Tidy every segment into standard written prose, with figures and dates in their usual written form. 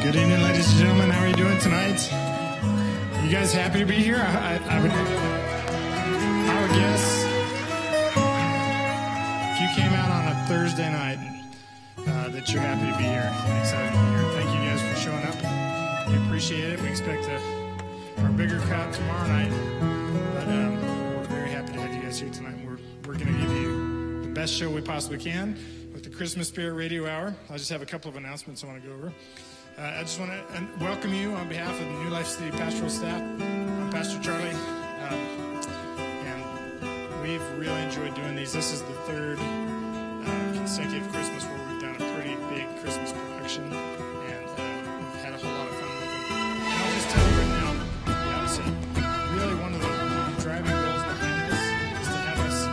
Good evening, ladies and gentlemen. How are you doing tonight? You guys happy to be here? I would guess if you came out on a Thursday night that you're happy to be here and excited to be here. Thank you guys for showing up. We appreciate it. We expect our bigger crowd tomorrow night, but we're very happy to have you guys here tonight. We're going to give you the best show we possibly can with the Christmas Spirit Radio Hour. I just have a couple of announcements I want to go over. I just want to welcome you on behalf of the New Life City pastoral staff. I'm Pastor Charlie, and we've really enjoyed doing these. This is the third consecutive Christmas where we've done a pretty big Christmas production, and we've had a whole lot of fun with them. And I'll just tell you right now, really one of the driving goals behind this is to have us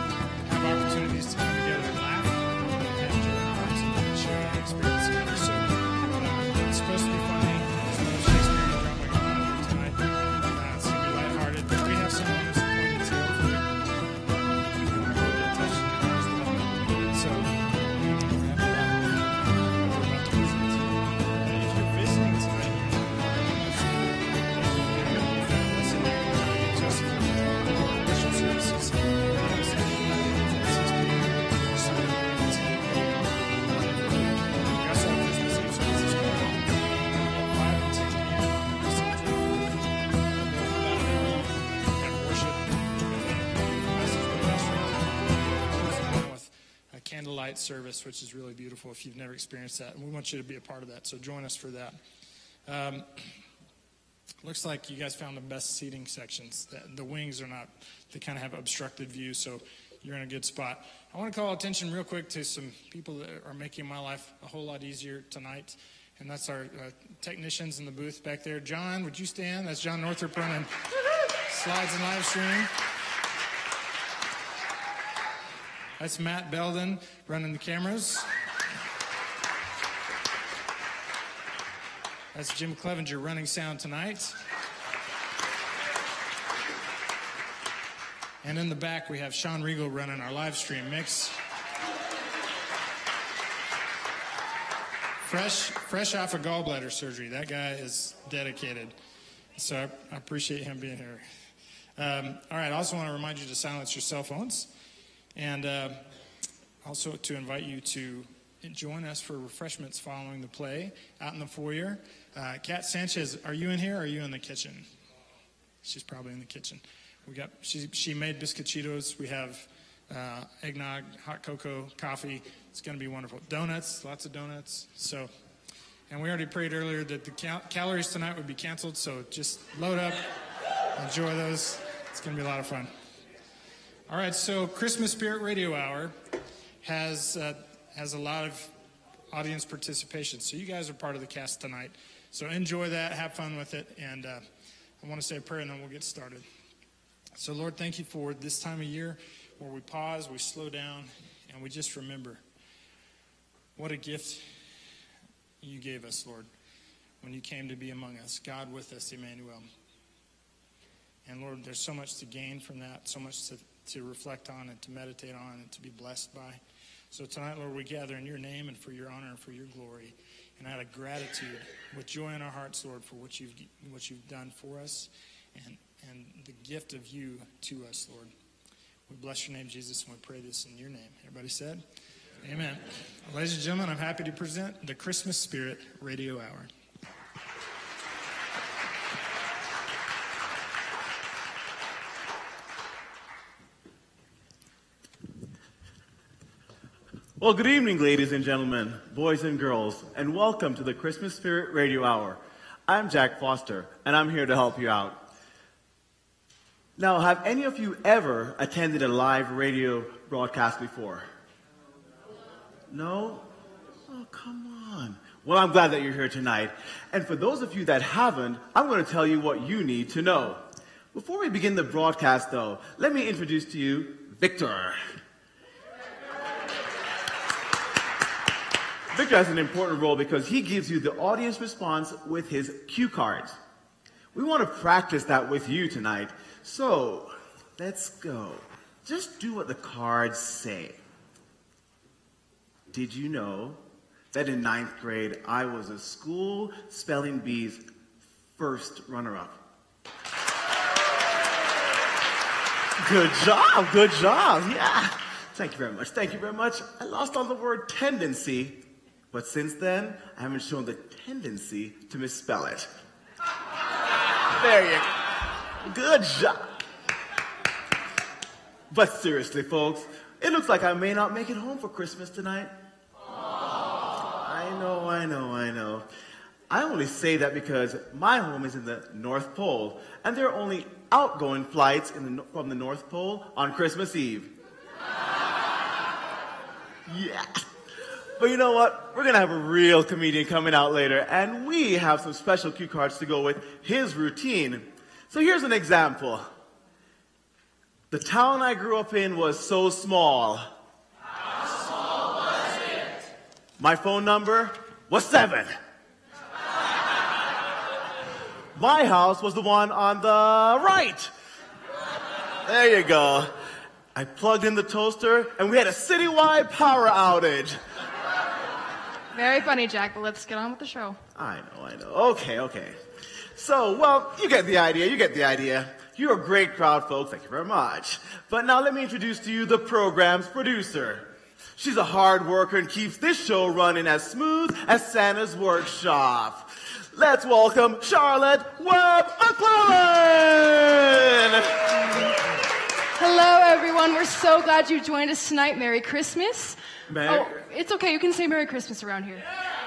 have opportunities to come together and laugh and enjoy our hearts and share our experience together. So it's supposed to be funny. There's no Shakespeare drama going on here tonight. It's going to be lighthearted, but we have some moments of poignancy, hopefully. And we're going to get touched in there as well. So we're about to visit. If you're visiting tonight, listen to worship services. Candlelight service, which is really beautiful if you've never experienced that, and we want you to be a part of that, so join us for that. Looks like you guys found the best seating sections. The wings are not, they kind of have obstructed view, so you're in a good spot. I want to call attention real quick to some people that are making my life a whole lot easier tonight, and that's our technicians in the booth back there. John, would you stand? That's John Northrup running slides and live stream. That's Matt Belden running the cameras. That's Jim Clevenger running sound tonight. And in the back, we have Sean Regal running our live stream mix. Fresh off of gallbladder surgery. That guy is dedicated. So I appreciate him being here. All right, I also want to remind you to silence your cell phones. And also to invite you to join us for refreshments following the play out in the foyer. Kat Sanchez, are you in here or are you in the kitchen? She's probably in the kitchen. She made biscuititos. We have eggnog, hot cocoa, coffee. It's going to be wonderful. Donuts, lots of donuts. And we already prayed earlier that the calories tonight would be canceled, so just load up, enjoy those. It's going to be a lot of fun. All right, so Christmas Spirit Radio Hour has a lot of audience participation. So you guys are part of the cast tonight. So enjoy that, have fun with it, and I want to say a prayer and then we'll get started. So Lord, thank you for this time of year where we pause, we slow down, and we just remember what a gift you gave us, Lord, when you came to be among us, God with us, Emmanuel. And Lord, there's so much to gain from that, so much to reflect on and to meditate on and to be blessed by. So tonight, Lord, we gather in your name and for your honor and for your glory. And out of gratitude, with joy in our hearts, Lord, for what you've done for us and the gift of you to us, Lord. We bless your name, Jesus, and we pray this in your name. Everybody said? Amen. Ladies and gentlemen, I'm happy to present the Christmas Spirit Radio Hour. Well, good evening, ladies and gentlemen, boys and girls, and welcome to the Christmas Spirit Radio Hour. I'm Jack Foster, and I'm here to help you out. Now, have any of you ever attended a live radio broadcast before? No? Oh, come on. Well, I'm glad that you're here tonight. And for those of you that haven't, I'm going to tell you what you need to know. Before we begin the broadcast, though, let me introduce to you Victor. Victor has an important role because he gives you the audience response with his cue cards. We want to practice that with you tonight. So, let's go. Just do what the cards say. Did you know that in ninth grade, I was a school spelling bee's first runner-up. Good job, yeah. Thank you very much, I lost on the word tendency, but since then, I haven't shown the tendency to misspell it. There you go. Good job. But seriously, folks, it looks like I may not make it home for Christmas tonight. I know. I only say that because my home is in the North Pole, and there are only outgoing flights from the North Pole on Christmas Eve. Yeah. But you know what? We're going to have a real comedian coming out later, and we have some special cue cards to go with his routine. So here's an example. The town I grew up in was so small. How small was it? My phone number was 7. My house was the one on the right. There you go. I plugged in the toaster, and we had a citywide power outage. Very funny, Jack, but let's get on with the show. I know. Okay. So, well, you get the idea. You're a great crowd, folks. Thank you very much. But now let me introduce to you the program's producer. She's a hard worker and keeps this show running as smooth as Santa's workshop. Let's welcome Charlotte Webb McClellan! Hello, everyone. We're so glad you joined us tonight. Merry Christmas. Merry... Oh, it's okay. You can say Merry Christmas around here.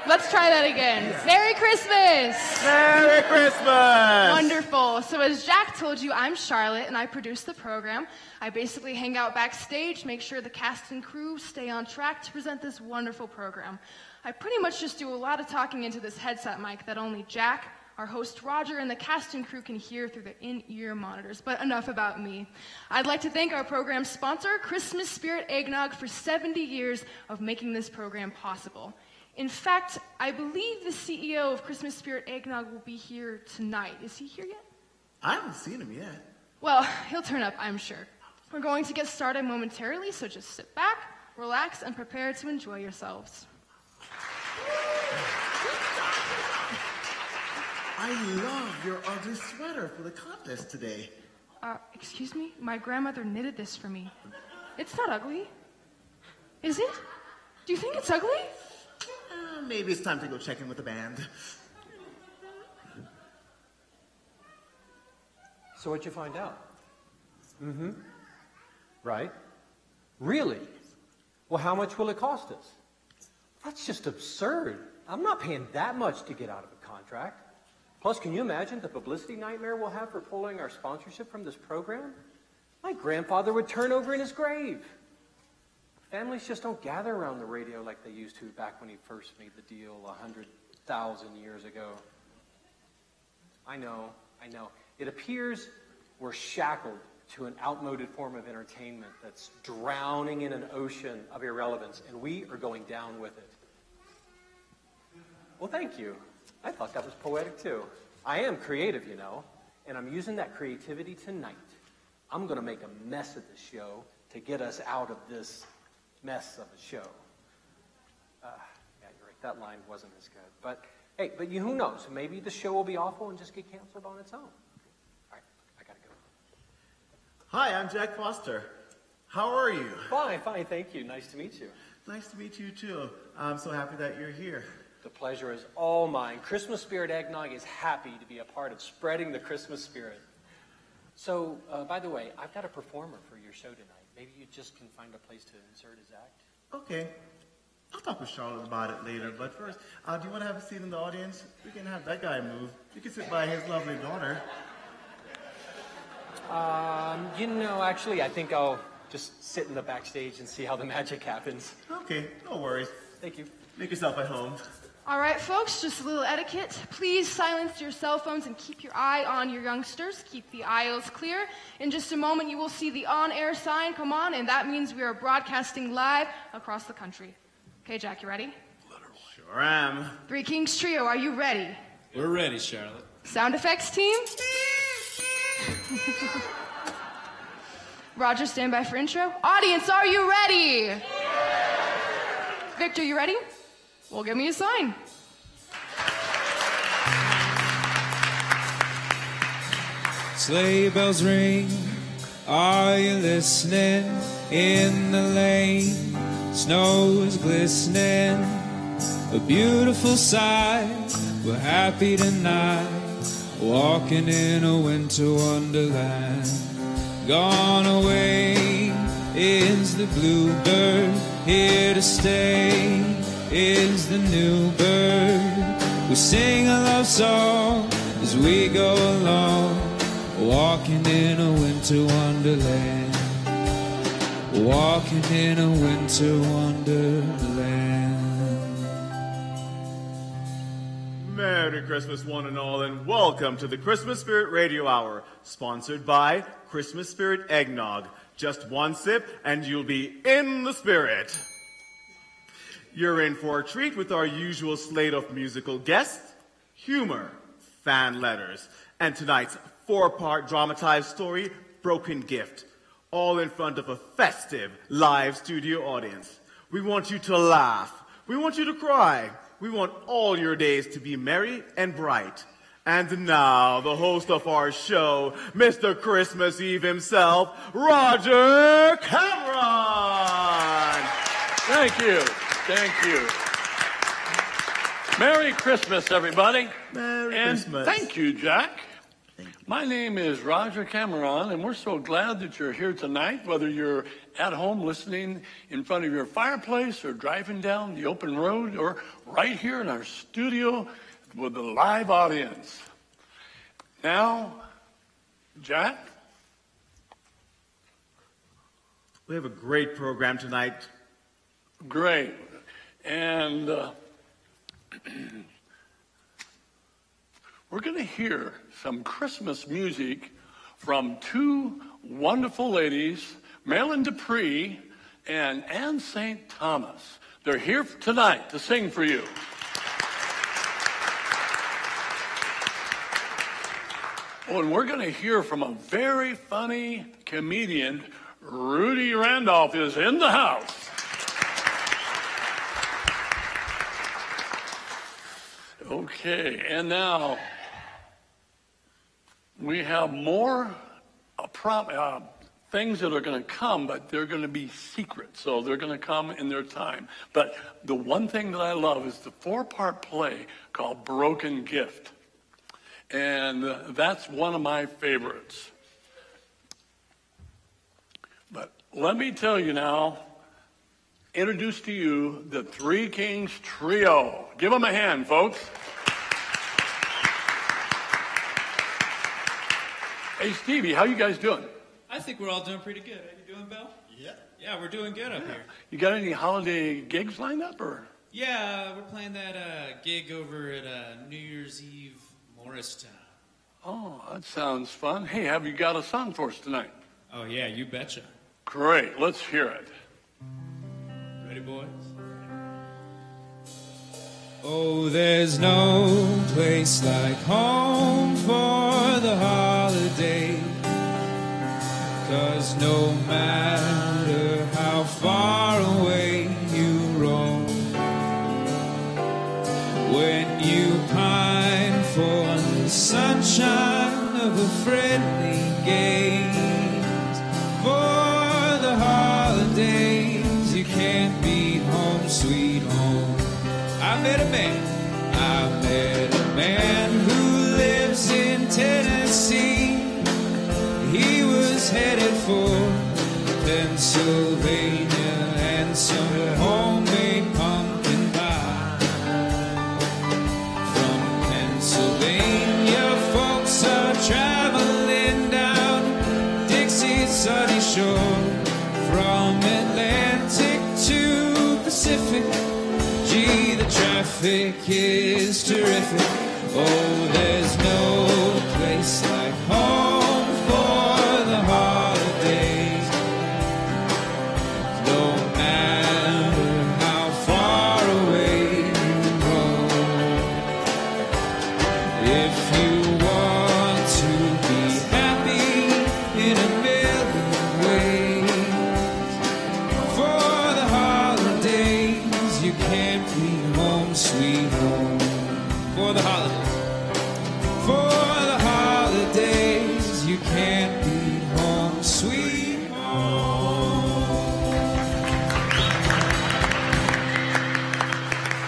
Let's try that again. Yeah. Merry Christmas! Merry Christmas! Wonderful. So as Jack told you, I'm Charlotte, and I produce the program. I basically hang out backstage, make sure the cast and crew stay on track to present this wonderful program. I pretty much just do a lot of talking into this headset mic that only Jack, our host Roger, and the cast and crew can hear through the in-ear monitors. But enough about me. I'd like to thank our program sponsor, Christmas Spirit Eggnog, for 70 years of making this program possible. In fact, I believe the CEO of Christmas Spirit Eggnog will be here tonight. Is he here yet? I haven't seen him yet. Well, he'll turn up, I'm sure. We're going to get started momentarily, so just sit back, relax, and prepare to enjoy yourselves. I love your ugly sweater for the contest today. Excuse me? My grandmother knitted this for me. It's not ugly. Is it? Do you think it's ugly? Maybe it's time to go check in with the band. So what'd you find out? Right. Really? Well, how much will it cost us? That's just absurd. I'm not paying that much to get out of a contract. Plus, can you imagine the publicity nightmare we'll have for pulling our sponsorship from this program? My grandfather would turn over in his grave. Families just don't gather around the radio like they used to back when he first made the deal 100,000 years ago. I know. It appears we're shackled to an outmoded form of entertainment that's drowning in an ocean of irrelevance, and we are going down with it. Well, thank you. I thought that was poetic, too. I am creative, you know, and I'm using that creativity tonight. I'm going to make a mess of this show to get us out of this mess of a show. Yeah, you're right. That line wasn't as good. But, hey, who knows? Maybe the show will be awful and just get canceled on its own. All right, I got to go. Hi, I'm Jack Foster. How are you? Fine, thank you. Nice to meet you. Nice to meet you, too. I'm so happy that you're here. The pleasure is all mine. Christmas Spirit Eggnog is happy to be a part of spreading the Christmas spirit. So, by the way, I've got a performer for your show tonight. Maybe you just can find a place to insert his act. Okay. I'll talk with Charlotte about it later, but first, do you want to have a seat in the audience? We can have that guy move. You can sit by his lovely daughter. Actually, I think I'll just sit in the backstage and see how the magic happens. Okay, no worries. Thank you. Make yourself at home. All right, folks, just a little etiquette. Please silence your cell phones and keep your eye on your youngsters. Keep the aisles clear. In just a moment, you will see the on-air sign come on, and that means we are broadcasting live across the country. Okay, Jack, you ready? Sure am. Three Kings Trio, are you ready? We're ready, Charlotte. Sound effects team? Roger, stand by for intro. Audience, are you ready? Victor, you ready? Well, give me a sign. Sleigh bells ring, are you listening? In the lane, snow is glistening, a beautiful sight. We're happy tonight, walking in a winter wonderland. Gone away is the bluebird, here to stay is the new bird. We sing a love song as we go along, walking in a winter wonderland. Walking in a winter wonderland. Merry Christmas, one and all, and welcome to the Christmas Spirit Radio Hour, sponsored by Christmas Spirit Eggnog. Just one sip, and you'll be in the spirit. You're in for a treat with our usual slate of musical guests, humor, fan letters, and tonight's four-part dramatized story, Broken Gift, all in front of a festive live studio audience. We want you to laugh. We want you to cry. We want all your days to be merry and bright. And now, the host of our show, Mr. Christmas Eve himself, Roger Cameron! Thank you. Thank you. Merry Christmas, everybody. Merry and Christmas. Thank you, Jack. My name is Roger Cameron, and we're so glad that you're here tonight, whether you're at home listening in front of your fireplace or driving down the open road or right here in our studio with a live audience. Now, Jack? We have a great program tonight. Great. And we're going to hear some Christmas music from two wonderful ladies, Marilyn Dupree and Anne St. Thomas. They're here tonight to sing for you. Oh, and we're going to hear from a very funny comedian. Rudy Randolph is in the house. Okay, and now we have more things that are going to come, but they're going to be secret, so they're going to come in their time. But the one thing that I love is the four-part play called Broken Gift, and that's one of my favorites. But let me tell you now, introduce to you the Three Kings Trio. Give them a hand, folks. Hey, Stevie, how you guys doing? I think we're all doing pretty good. How you doing, Bill? Yeah, we're doing good up here. You got any holiday gigs lined up, or? Yeah, we're playing that gig over at New Year's Eve, Morristown. Oh, that sounds fun. Hey, have you got a song for us tonight? Oh, yeah, you betcha. Great, let's hear it. Ready, boys? Oh, there's no place like home for the holiday, 'cause no matter how far away you roam, when you pine for the sunshine of a friendly gaze, for the holidays you can't beat home sweet home. I met a man who lives in Tennessee. He was headed for Pennsylvania and some homemade pumpkin pie. From Pennsylvania, folks are traveling down Dixie's sunny shore. From Atlantic to Pacific, gee, the traffic is terrific. Oh, there's no place like home for the holidays, no matter how far away you roam. If you want to be happy in a million ways, for the holidays you can't be beat home, sweet home. For the holidays. For the holidays, you can't beat home, sweet home.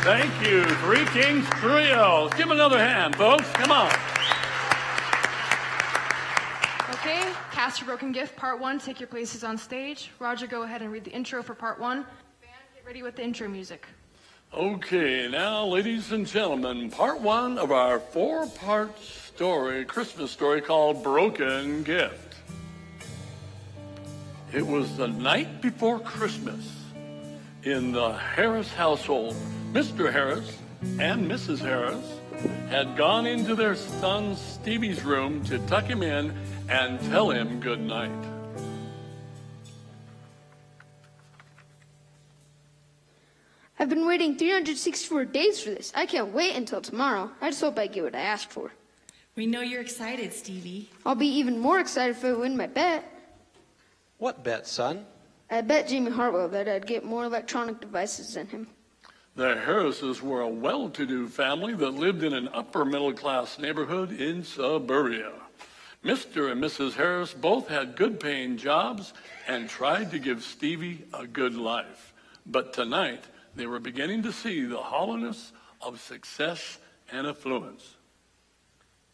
Thank you, Three Kings Trio. Give 'em another hand, folks. Come on. Okay, Cast Your Broken Gift, Part 1. Take your places on stage. Roger, go ahead and read the intro for Part 1. Band, get ready with the intro music. Okay, now, ladies and gentlemen, Part 1 of our 4-part story, Christmas story called Broken Gift. It was the night before Christmas in the Harris household. Mr. Harris and Mrs. Harris had gone into their son Stevie's room to tuck him in and tell him good night. I've been waiting 364 days for this. I can't wait until tomorrow. I just hope I get what I asked for. We know you're excited, Stevie. I'll be even more excited if I win my bet. What bet, son? I bet Jamie Hartwell that I'd get more electronic devices than him. The Harrises were a well-to-do family that lived in an upper-middle-class neighborhood in suburbia. Mr. and Mrs. Harris both had good-paying jobs and tried to give Stevie a good life. But tonight, they were beginning to see the hollowness of success and affluence.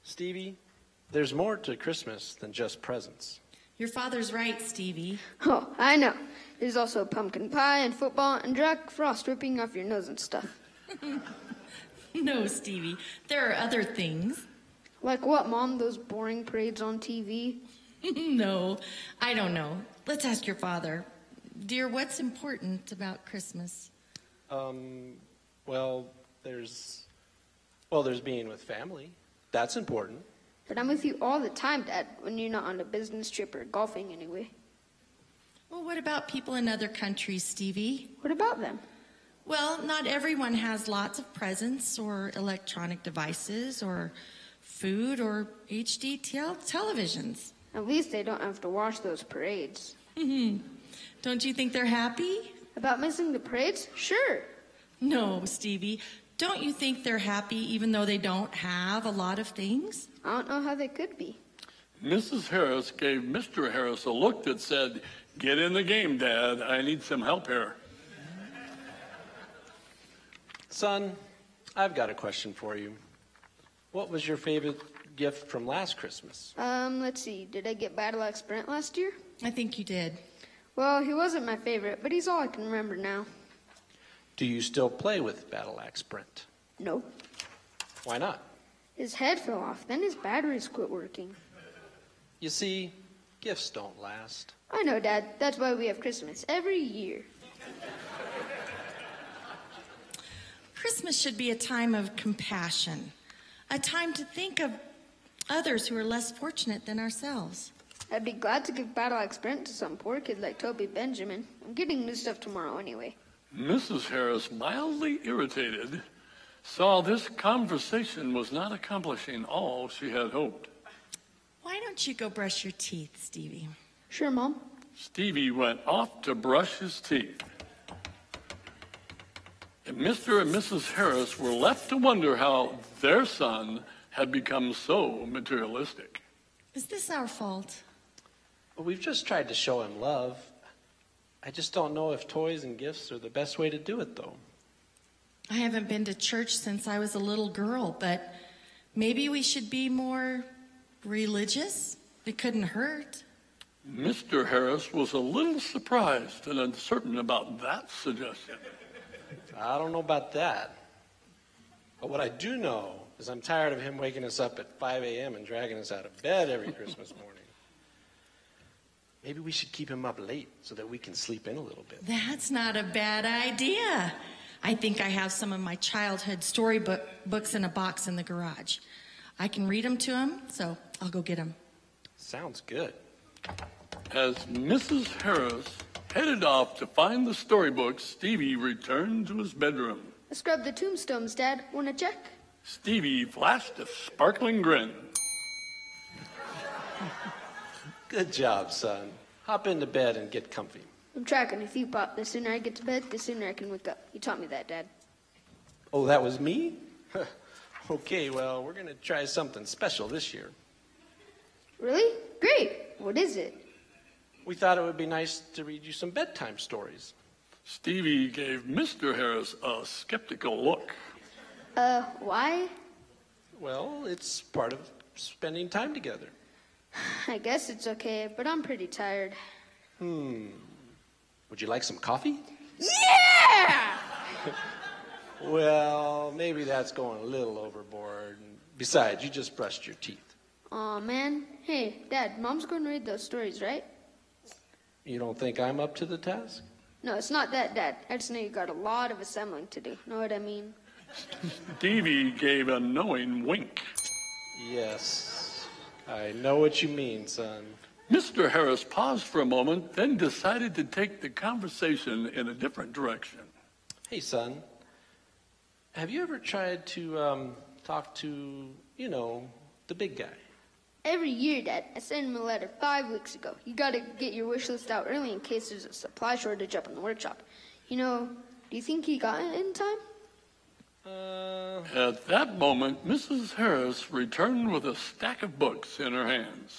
Stevie, there's more to Christmas than just presents. Your father's right, Stevie. Oh, I know. There's also pumpkin pie and football and Jack Frost ripping off your nose and stuff. No, Stevie. There are other things. Like what, Mom? Those boring parades on TV? No, I don't know. Let's ask your father. Dear, what's important about Christmas? Well, there's being with family. That's important. But I'm with you all the time, Dad, when you're not on a business trip or golfing anyway. Well, what about people in other countries, Stevie? What about them? Well, not everyone has lots of presents or electronic devices or food or HD televisions. At least they don't have to watch those parades. Don't you think they're happy? About missing the parades? Sure. No, Stevie. Don't you think they're happy even though they don't have a lot of things? I don't know how they could be. Mrs. Harris gave Mr. Harris a look that said, "Get in the game, Dad. I need some help here." Son, I've got a question for you. What was your favorite gift from last Christmas? Let's see. Did I get Battle Axe Brent last year? I think you did. Well, he wasn't my favorite, but he's all I can remember now. Do you still play with Battle Axe Brent? No. Why not? His head fell off, then his batteries quit working. You see, gifts don't last. I know, Dad. That's why we have Christmas every year. Christmas should be a time of compassion, a time to think of others who are less fortunate than ourselves. I'd be glad to give Battle Axe Brent to some poor kid like Toby Benjamin. I'm getting new stuff tomorrow anyway. Mrs. Harris, mildly irritated, saw this conversation was not accomplishing all she had hoped. Why don't you go brush your teeth, Stevie? Sure, Mom. Stevie went off to brush his teeth. And Mr. and Mrs. Harris were left to wonder how their son had become so materialistic. Is this our fault? Well, we've just tried to show him love. I just don't know if toys and gifts are the best way to do it, though. I haven't been to church since I was a little girl, but maybe we should be more religious? It couldn't hurt. Mr. Harris was a little surprised and uncertain about that suggestion. I don't know about that. But what I do know is I'm tired of him waking us up at 5 a.m. and dragging us out of bed every Christmas morning. Maybe we should keep him up late so that we can sleep in a little bit. That's not a bad idea. I think I have some of my childhood storybook books in a box in the garage. I can read them to him, so I'll go get them. Sounds good. As Mrs. Harris headed off to find the storybooks, Stevie returned to his bedroom. I scrubbed the tombstones, Dad. Want to check? Stevie flashed a sparkling grin. Good job, son. Hop into bed and get comfy. I'm tracking. If you pop, the sooner I get to bed, the sooner I can wake up. You taught me that, Dad. Oh, that was me? Okay, well, we're going to try something special this year. Really? Great. What is it? We thought it would be nice to read you some bedtime stories. Stevie gave Mr. Harris a skeptical look. Why? Well, it's part of spending time together. I guess it's okay, but I'm pretty tired. Would you like some coffee? Yeah! Well, maybe that's going a little overboard. Besides, you just brushed your teeth. Aw, man. Hey, Dad, Mom's going to read those stories, right? You don't think I'm up to the task? No, it's not that, Dad. I just know you got a lot of assembling to do. Know what I mean? Stevie gave a knowing wink. Yes, I know what you mean, son. Mr. Harris paused for a moment, then decided to take the conversation in a different direction. Hey, son, have you ever tried to talk to, the big guy? Every year, Dad, I sent him a letter 5 weeks ago. You got to get your wish list out early in case there's a supply shortage up in the workshop. Do you think he got it in time? At that moment, Mrs. Harris returned with a stack of books in her hands.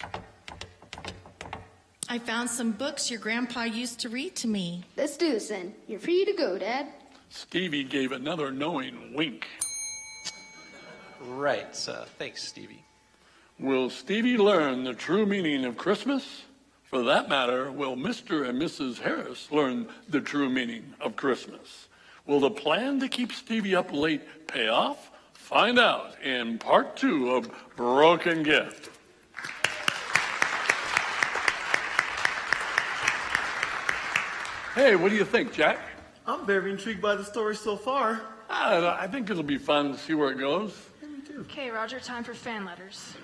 I found some books your grandpa used to read to me. Let's do this then. You're free to go, Dad. Stevie gave another knowing wink. Right, thanks, Stevie. Will Stevie learn the true meaning of Christmas? For that matter, will Mr. and Mrs. Harris learn the true meaning of Christmas? Will the plan to keep Stevie up late pay off? Find out in part 2 of Broken Gift. Hey, what do you think, Jack? I'm very intrigued by the story so far. I think it'll be fun to see where it goes. Okay, Roger, time for fan letters.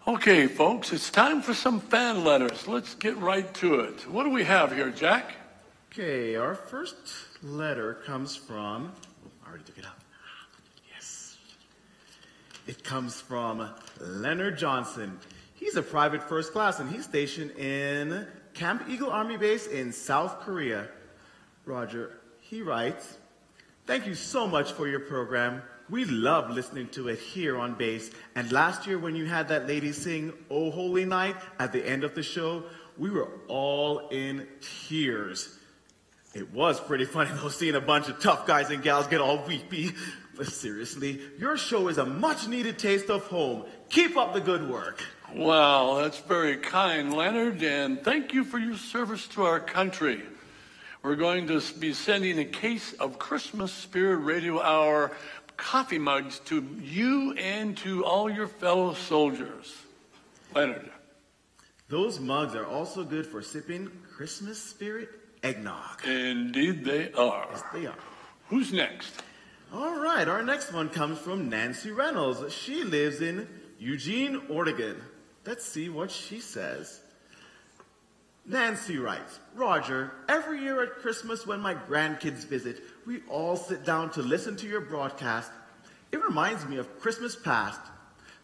Okay, folks, it's time for some fan letters. Let's get right to it. What do we have here, Jack? Okay, our first letter comes from... I already took it out. Yes. It comes from Leonard Johnson. He's a private first class, and he's stationed in Camp Eagle Army Base in South Korea. Roger, he writes, "Thank you so much for your program. We love listening to it here on base. And last year when you had that lady sing Oh Holy Night at the end of the show, we were all in tears. It was pretty funny though, seeing a bunch of tough guys and gals get all weepy. But seriously, your show is a much needed taste of home. Keep up the good work." Wow, that's very kind, Leonard, and thank you for your service to our country. We're going to be sending a case of Christmas Spirit Radio Hour coffee mugs to you and to all your fellow soldiers. Leonard. Those mugs are also good for sipping Christmas Spirit eggnog. Indeed they are. Yes, they are. Who's next? All right, our next one comes from Nancy Reynolds. She lives in Eugene, Oregon. Let's see what she says. Nancy writes, "Roger, every year at Christmas when my grandkids visit, we all sit down to listen to your broadcast. It reminds me of Christmas past.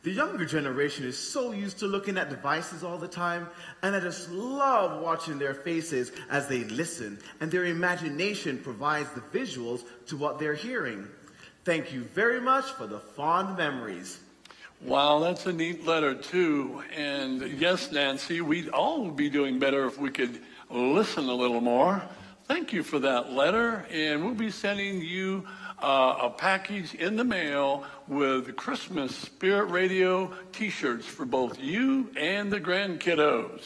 The younger generation is so used to looking at devices all the time, and I just love watching their faces as they listen, and their imagination provides the visuals to what they're hearing. Thank you very much for the fond memories." Wow, that's a neat letter, too. And yes, Nancy, we'd all be doing better if we could listen a little more. Thank you for that letter. And we'll be sending you a package in the mail with Christmas Spirit Radio t-shirts for both you and the grandkiddos.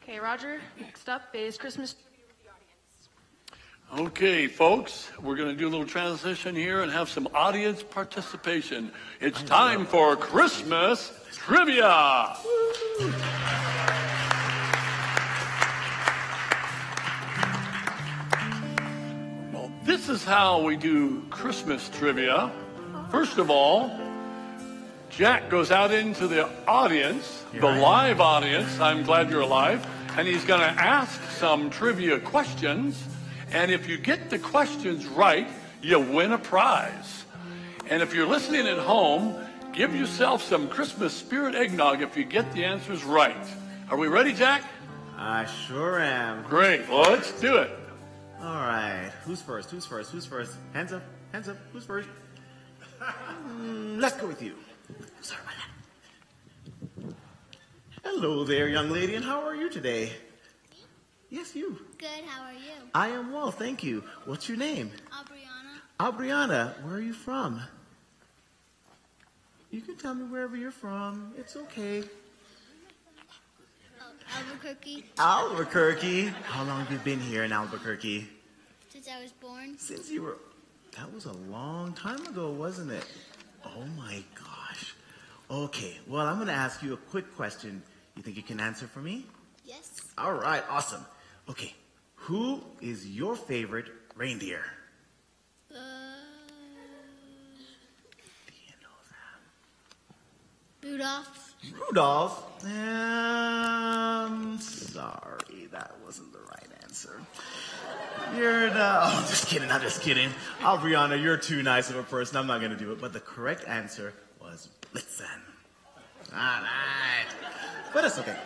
Okay, Roger, next up is Christmas trivia with the audience. Okay, folks, we're going to do a little transition here and have some audience participation. It's time for Christmas Trivia. Well, this is how we do Christmas Trivia. First of all, Jack goes out into the audience, the live audience. I'm glad you're alive. And he's going to ask some trivia questions. And if you get the questions right, you win a prize. And if you're listening at home, give yourself some Christmas Spirit eggnog if you get the answers right. Are we ready, Jack? I sure am. Great. Well, let's do it. All right. Who's first? Hands up. Hands up. Who's first? Let's go with you. Sorry about that. Hello there, young lady, and how are you today? Yes, you. Good, how are you? I am well, thank you. What's your name? Aubriana. Aubriana, where are you from? You can tell me wherever you're from. It's okay. Albuquerque. Albuquerque. How long have you been here in Albuquerque? Since I was born. Since you were... That was a long time ago, wasn't it? Oh my gosh. Okay, well, I'm going to ask you a quick question. You think you can answer for me? Yes. All right, awesome. Okay, who is your favorite reindeer? Do you know that? Rudolph. Rudolph? Sorry, that wasn't the right answer. I'm just kidding, I'm just kidding. Aubriana, you're too nice of a person. I'm not going to do it. But the correct answer was Blitzen. All right. But it's okay.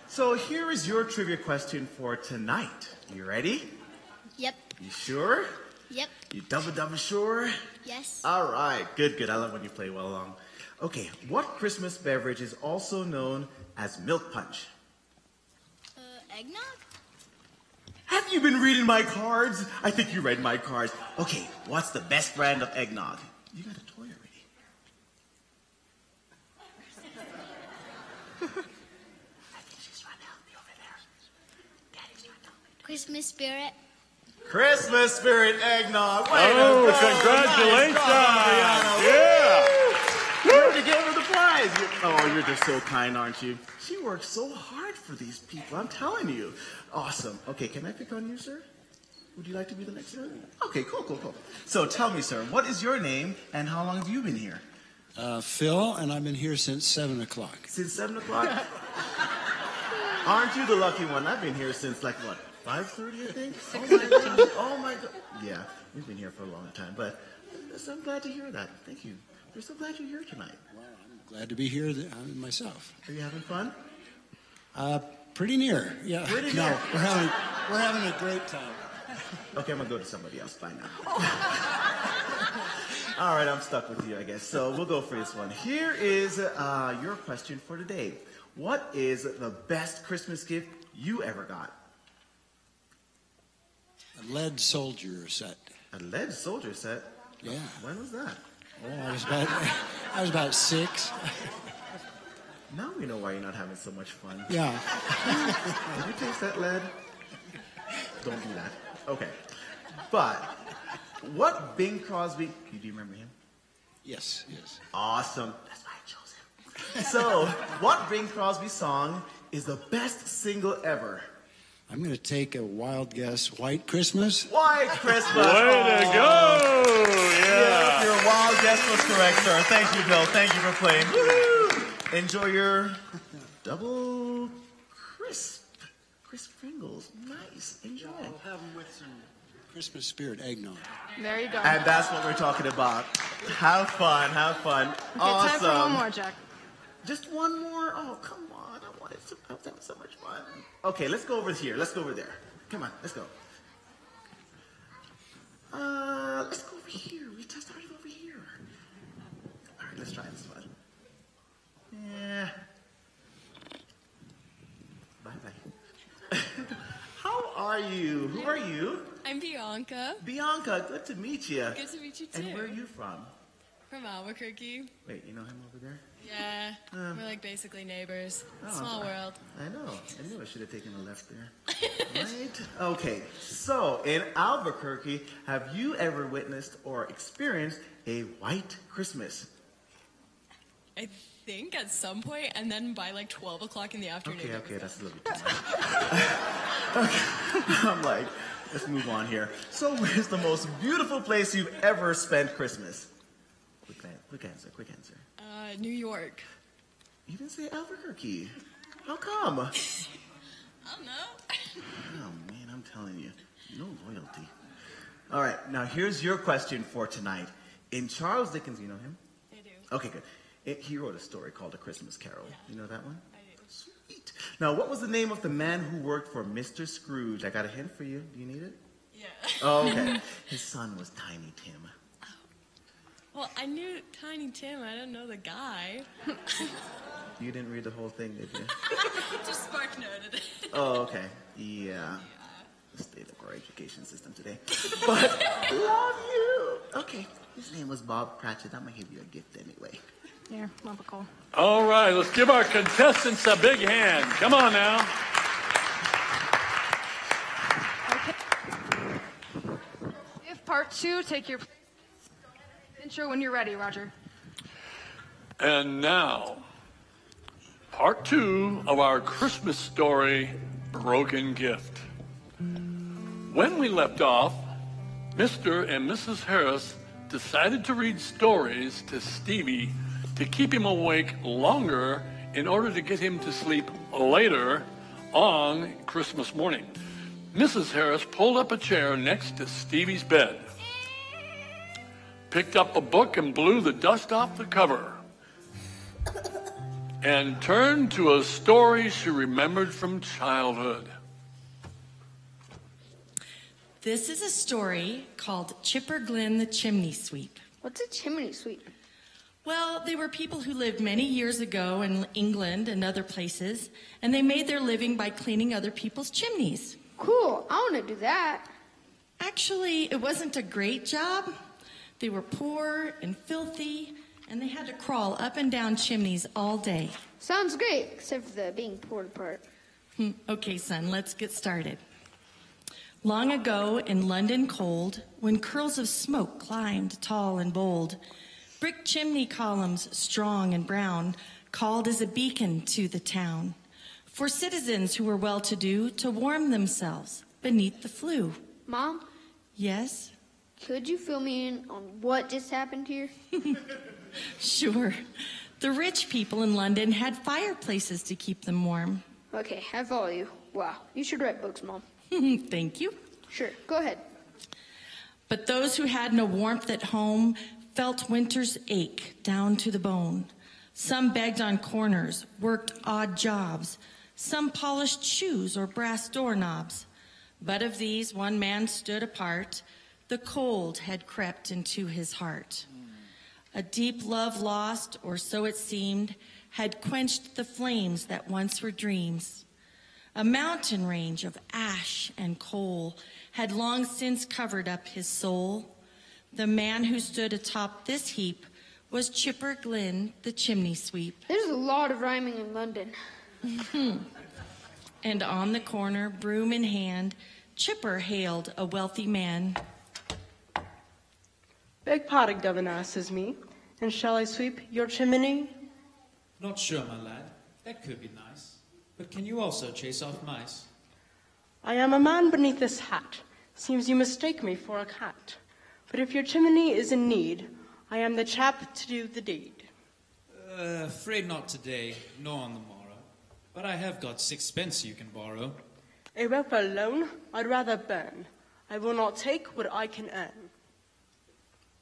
So here is your trivia question for tonight. You ready? Yep. You sure? Yep. You double sure? Yes. All right. Good, good. I love when you play well along. Okay, what Christmas beverage is also known as milk punch? Eggnog? Have you been reading my cards? I think you read my cards. Okay, what's the best brand of eggnog? You got a toy already. I think she's trying to help me over there. Daddy's trying to help me. Christmas spirit. Christmas spirit eggnog. Congratulations. Nice. Yeah. You already gave her the prize. You're just so kind, aren't you? She works so hard for these people, I'm telling you. Awesome. Okay, can I pick on you, sir? Would you like to be the next one? Okay, cool. So tell me, sir, what is your name and how long have you been here? Phil, and I've been here since 7 o'clock. Since 7 o'clock? Aren't you the lucky one? I've been here since, 5:30, I think? Oh, my God. Yeah, we've been here for a long time, but I'm glad to hear that. Thank you. We're so glad you're here tonight. Well, I'm glad to be here myself. Are you having fun? Pretty near, yeah. Pretty no, near. we're having a great time. Okay, I'm going to go to somebody else. Bye now. All right, I'm stuck with you, I guess. So we'll go for this one. Here is your question for today. What is the best Christmas gift you ever got? A lead soldier set. A lead soldier set? Yeah. When was that? Oh, I was about 6. Now we know why you're not having so much fun. Yeah. Did you taste that lead? Don't do that. Okay. But what Bing Crosby, do you remember him? Yes. Awesome. That's why I chose him. So, what Bing Crosby song is the best single ever? I'm going to take a wild guess. White Christmas? White Christmas. Way to go. Yeah. Your wild guess was correct, sir. Thank you, Bill. Thank you for playing. Woo-hoo. Enjoy your double crisp Pringles. Nice. Enjoy. I'll have them with some Christmas spirit eggnog. There you go. And that's what we're talking about. Have fun. Okay, Awesome. time for one more, Jack. Just one more? Oh, come on. I wanted to have so much fun. Okay, let's go over here. Let's go over there. Come on, let's go. Let's go over here. We just started over here. All right, let's try this one. Yeah. Bye-bye. How are you? Who are you? I'm Bianca. Bianca, good to meet you. Good to meet you too. And where are you from? From Albuquerque. Wait, you know him over there? Yeah, we're basically neighbors. Oh, Small world. I know. I knew I should have taken a left there. Right? Okay. So, in Albuquerque, have you ever witnessed or experienced a white Christmas? I think at some point, and then by 12 o'clock in the afternoon. Okay, that's a little bit too much. Okay. I'm like, let's move on here. So, where's the most beautiful place you've ever spent Christmas? Quick answer. New York. You didn't say Albuquerque. How come? I don't know. Oh, man, I'm telling you. No loyalty. All right, now here's your question for tonight. In Charles Dickens, you know him? I do. Okay, good. He wrote a story called A Christmas Carol. Yeah. You know that one? I do. Sweet. Now, what was the name of the man who worked for Mr. Scrooge? I got a hint for you. Do you need it? Yeah. Oh, okay. His son was Tiny Tim. Well, I knew Tiny Tim. I didn't know the guy. You didn't read the whole thing, did you? Just spark noted it. Oh, okay. Yeah. The state of our education system today. But love you. Okay. His name was Bob Cratchit. I'm going to give you a gift anyway. Here, Mobicle. All right, let's give our contestants a big hand. Come on now. If part 2, take your intro when you're ready, Roger. And now, part 2 of our Christmas story, Broken Gift. When we left off, Mr. and Mrs. Harris decided to read stories to Stevie to keep him awake longer in order to get him to sleep later on Christmas morning. Mrs. Harris pulled up a chair next to Stevie's bed, picked up a book and blew the dust off the cover, and turned to a story she remembered from childhood. This is a story called Chipper Glenn the Chimney Sweep. What's a chimney sweep? Well, they were people who lived many years ago in England and other places, and they made their living by cleaning other people's chimneys. Cool, I want to do that. Actually, it wasn't a great job. They were poor and filthy, and they had to crawl up and down chimneys all day. Sounds great, except for the being poor part. Okay, son, let's get started. Long ago in London cold, when curls of smoke climbed tall and bold, brick chimney columns strong and brown called as a beacon to the town for citizens who were well-to-do to warm themselves beneath the flue. Mom? Yes? Could you fill me in on what just happened here? Sure. The rich people in London had fireplaces to keep them warm. Okay, I follow you. Wow, you should write books, Mom. Thank you. Sure, go ahead. But those who had no warmth at home felt winter's ache down to the bone. Some begged on corners, worked odd jobs. Some polished shoes or brass doorknobs. But of these, one man stood apart. The cold had crept into his heart. A deep love lost, or so it seemed, had quenched the flames that once were dreams. A mountain range of ash and coal had long since covered up his soul. The man who stood atop this heap was Chipper Glenn, the chimney sweep. There's a lot of rhyming in London. And on the corner, broom in hand, Chipper hailed a wealthy man. Beg pardon, Governor, says me, and shall I sweep your chimney? Not sure, my lad. That could be nice. But can you also chase off mice? I am a man beneath this hat. Seems you mistake me for a cat. But if your chimney is in need, I am the chap to do the deed. Afraid not today, nor on the morrow. But I have got 6 pence you can borrow. A welfare loan I'd rather burn. I will not take what I can earn.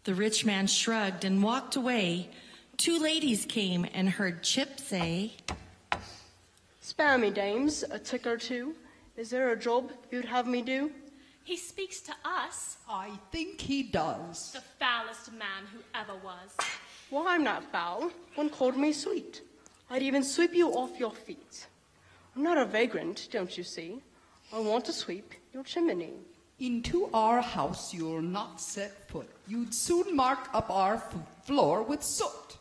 The rich man shrugged and walked away. Two ladies came and heard Chip say, Spare me, dames, a tick or two. Is there a job you'd have me do? He speaks to us. I think he does. The foulest man who ever was. Well, I'm not foul. One called me sweet. I'd even sweep you off your feet. I'm not a vagrant, don't you see? I want to sweep your chimney. Into our house you'll not set foot. You'd soon mark up our floor with soot.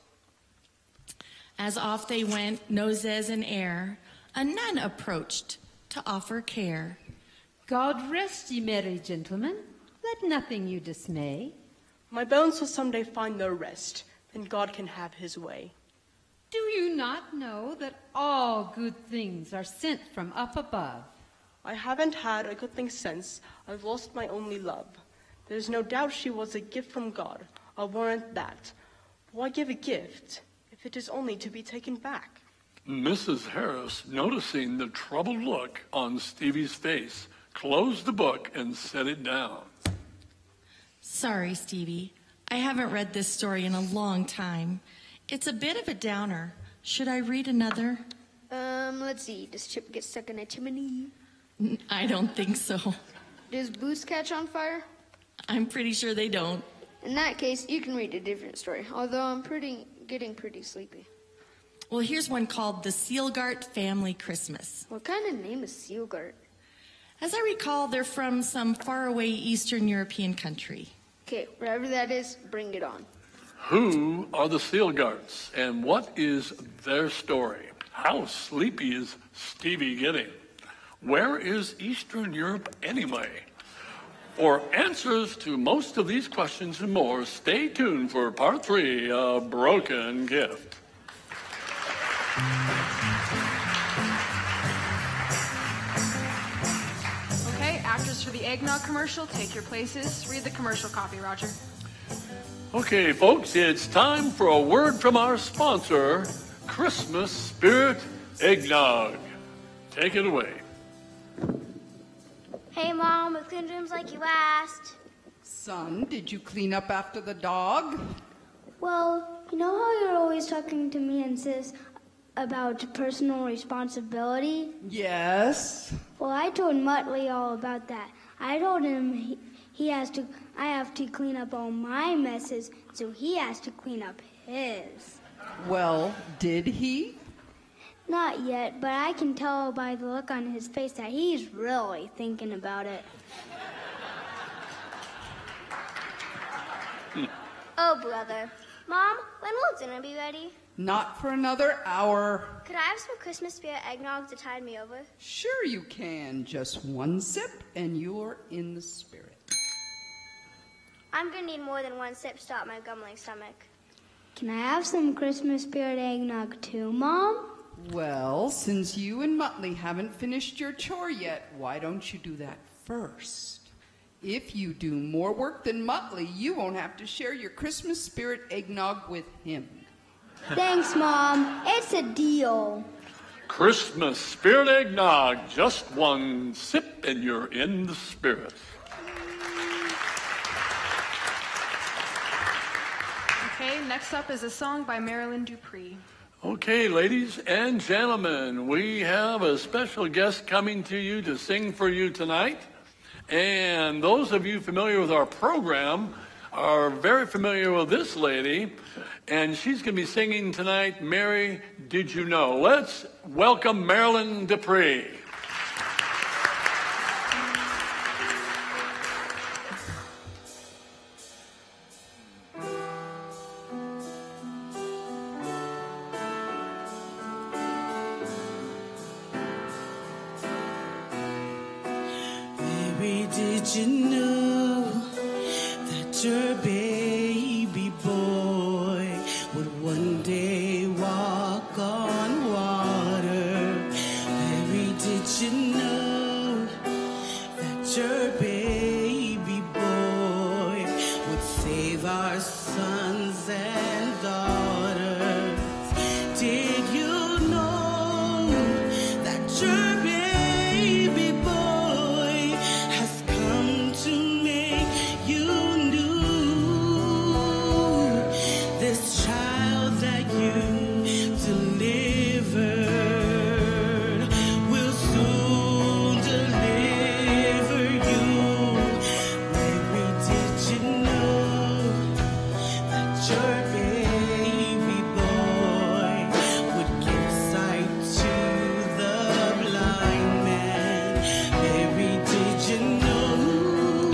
As off they went, noses in air, a nun approached to offer care. God rest ye, merry gentlemen. Let nothing you dismay. My bones will someday find their rest, then God can have his way. Do you not know that all good things are sent from up above? I haven't had a good thing since I've lost my only love. There's no doubt she was a gift from God. I'll warrant that. Why give a gift if it is only to be taken back? Mrs. Harris, noticing the troubled look on Stevie's face, closed the book and set it down. Sorry, Stevie. I haven't read this story in a long time. It's a bit of a downer. Should I read another? Let's see. Does Chip get stuck in a chimney? I don't think so. Does boots catch on fire? I'm pretty sure they don't. In that case, you can read a different story, although I'm getting pretty sleepy. Well, here's one called The Sealgart Family Christmas. What kind of name is Sealgart? As I recall, they're from some faraway Eastern European country. Okay, wherever that is, bring it on. Who are the Sealgarts, and what is their story? How sleepy is Stevie getting? Where is Eastern Europe anyway? For answers to most of these questions and more, stay tuned for part 3 of Broken Gift. Okay, actors for the eggnog commercial, take your places. Read the commercial copy, Roger. Okay, folks, it's time for a word from our sponsor, Christmas Spirit Eggnog. Take it away. Hey, Mom, we cleaned rooms like you asked. Son, did you clean up after the dog? Well, you know how you're always talking to me and Sis about personal responsibility? Yes. Well, I told Muttley all about that. I told him I have to clean up all my messes, so he has to clean up his. Well, did he? Not yet, but I can tell by the look on his face that he's really thinking about it. Oh, brother. Mom, when will dinner be ready? Not for another hour. Could I have some Christmas spirit eggnog to tide me over? Sure you can. Just one sip and you're in the spirit. I'm gonna need more than one sip to stop my grumbling stomach. Can I have some Christmas spirit eggnog too, Mom? Well, since you and Muttley haven't finished your chore yet, why don't you do that first? If you do more work than Muttley, you won't have to share your Christmas spirit eggnog with him. Thanks, Mom. It's a deal. Christmas Spirit Eggnog. Just one sip and you're in the spirit. Okay, next up is a song by Marilyn Dupree. Okay, ladies and gentlemen, we have a special guest coming to you to sing for you tonight. And those of you familiar with our program are very familiar with this lady. And she's going to be singing tonight, Mary, Did You Know? Let's welcome Marilyn Dupree. Mary, did you know that your baby boy would one day walk on water? Mary, did you know that your baby boy would save our sons and daughters? Did you know that your baby boy has come to make you new? This child that you delivered will soon deliver you. Mary, did you know that your baby boy would give sight to the blind man? Mary, did you know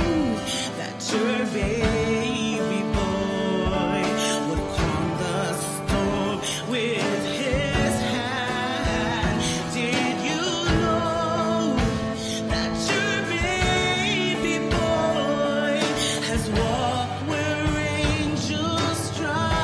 that your baby boy would calm the storm with his hand? Did you know that your baby boy has walked where angels trod?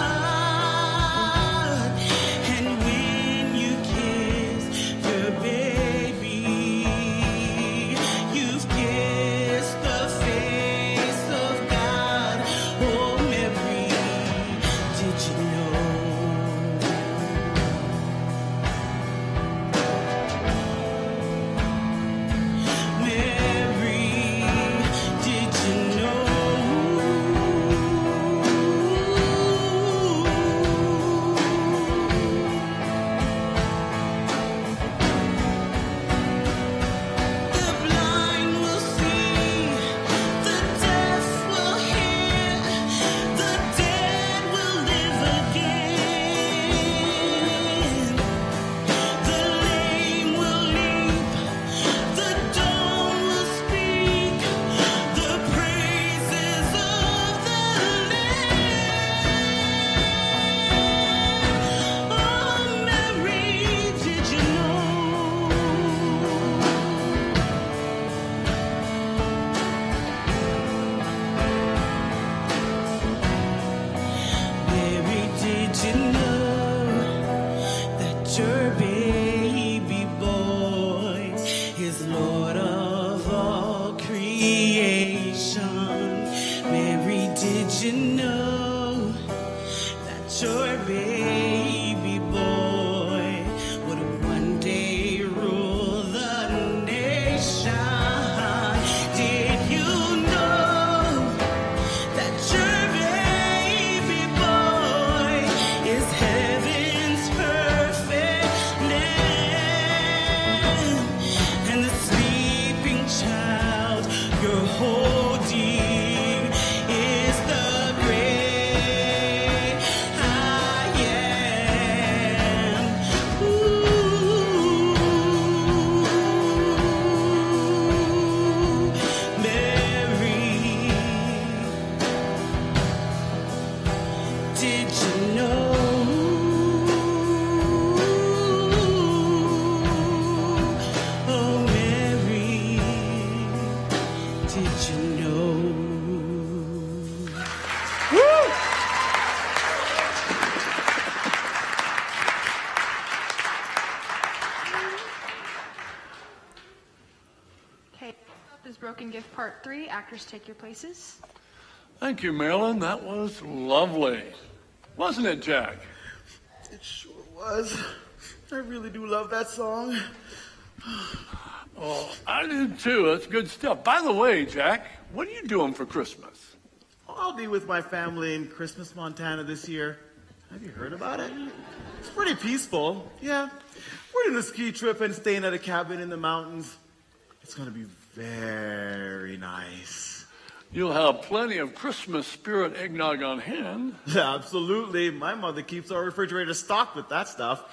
your baby boy would one day rule the nation. Did you know that your baby boy is heaven's perfect lamb? And the sleeping child you're holding is the great I am. Ooh, Mary, did you know? Oh, Mary, did you know? Okay, up is Broken Gift Part 3. Actors, take your places. Thank you, Marilyn. That was lovely. Wasn't it, Jack? It sure was. I really do love that song. Oh, I do too. That's good stuff. By the way, Jack, what are you doing for Christmas? I'll be with my family in Christmas, Montana this year. Have you heard about it? It's pretty peaceful. Yeah. We're doing a ski trip and staying at a cabin in the mountains. It's going to be very nice. You'll have plenty of Christmas spirit eggnog on hand. Absolutely. My mother keeps our refrigerator stocked with that stuff.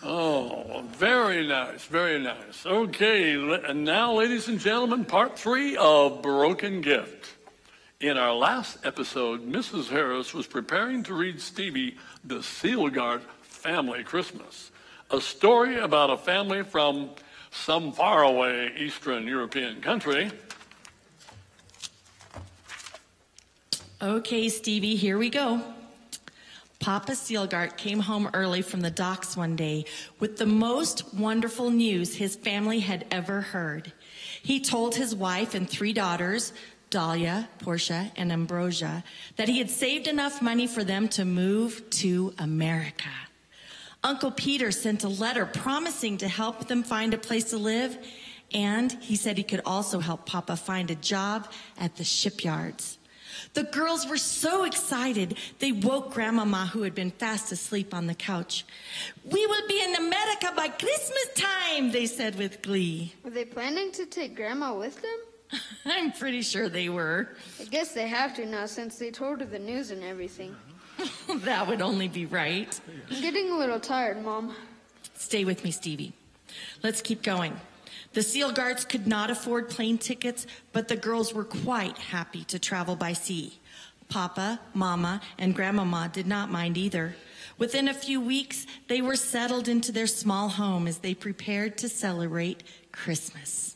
Oh, very nice, very nice. Okay, and now, ladies and gentlemen, part 3 of Broken Gift. In our last episode, Mrs. Harris was preparing to read Stevie the Sealgard Family Christmas, a story about a family from some faraway Eastern European country. Okay, Stevie, here we go. Papa Sealgart came home early from the docks one day with the most wonderful news his family had ever heard. He told his wife and 3 daughters, Dahlia, Portia, and Ambrosia, that he had saved enough money for them to move to America. Uncle Peter sent a letter promising to help them find a place to live, and he said he could also help Papa find a job at the shipyards. The girls were so excited, they woke Grandmama, who had been fast asleep on the couch. "We will be in America by Christmas time," they said with glee. Were they planning to take Grandma with them? I'm pretty sure they were. I guess they have to now since they told her the news and everything. That would only be right. I'm getting a little tired, Mom. Stay with me, Stevie. Let's keep going. The Sealgards could not afford plane tickets, but the girls were quite happy to travel by sea. Papa, Mama, and Grandmama did not mind either. Within a few weeks, they were settled into their small home as they prepared to celebrate Christmas.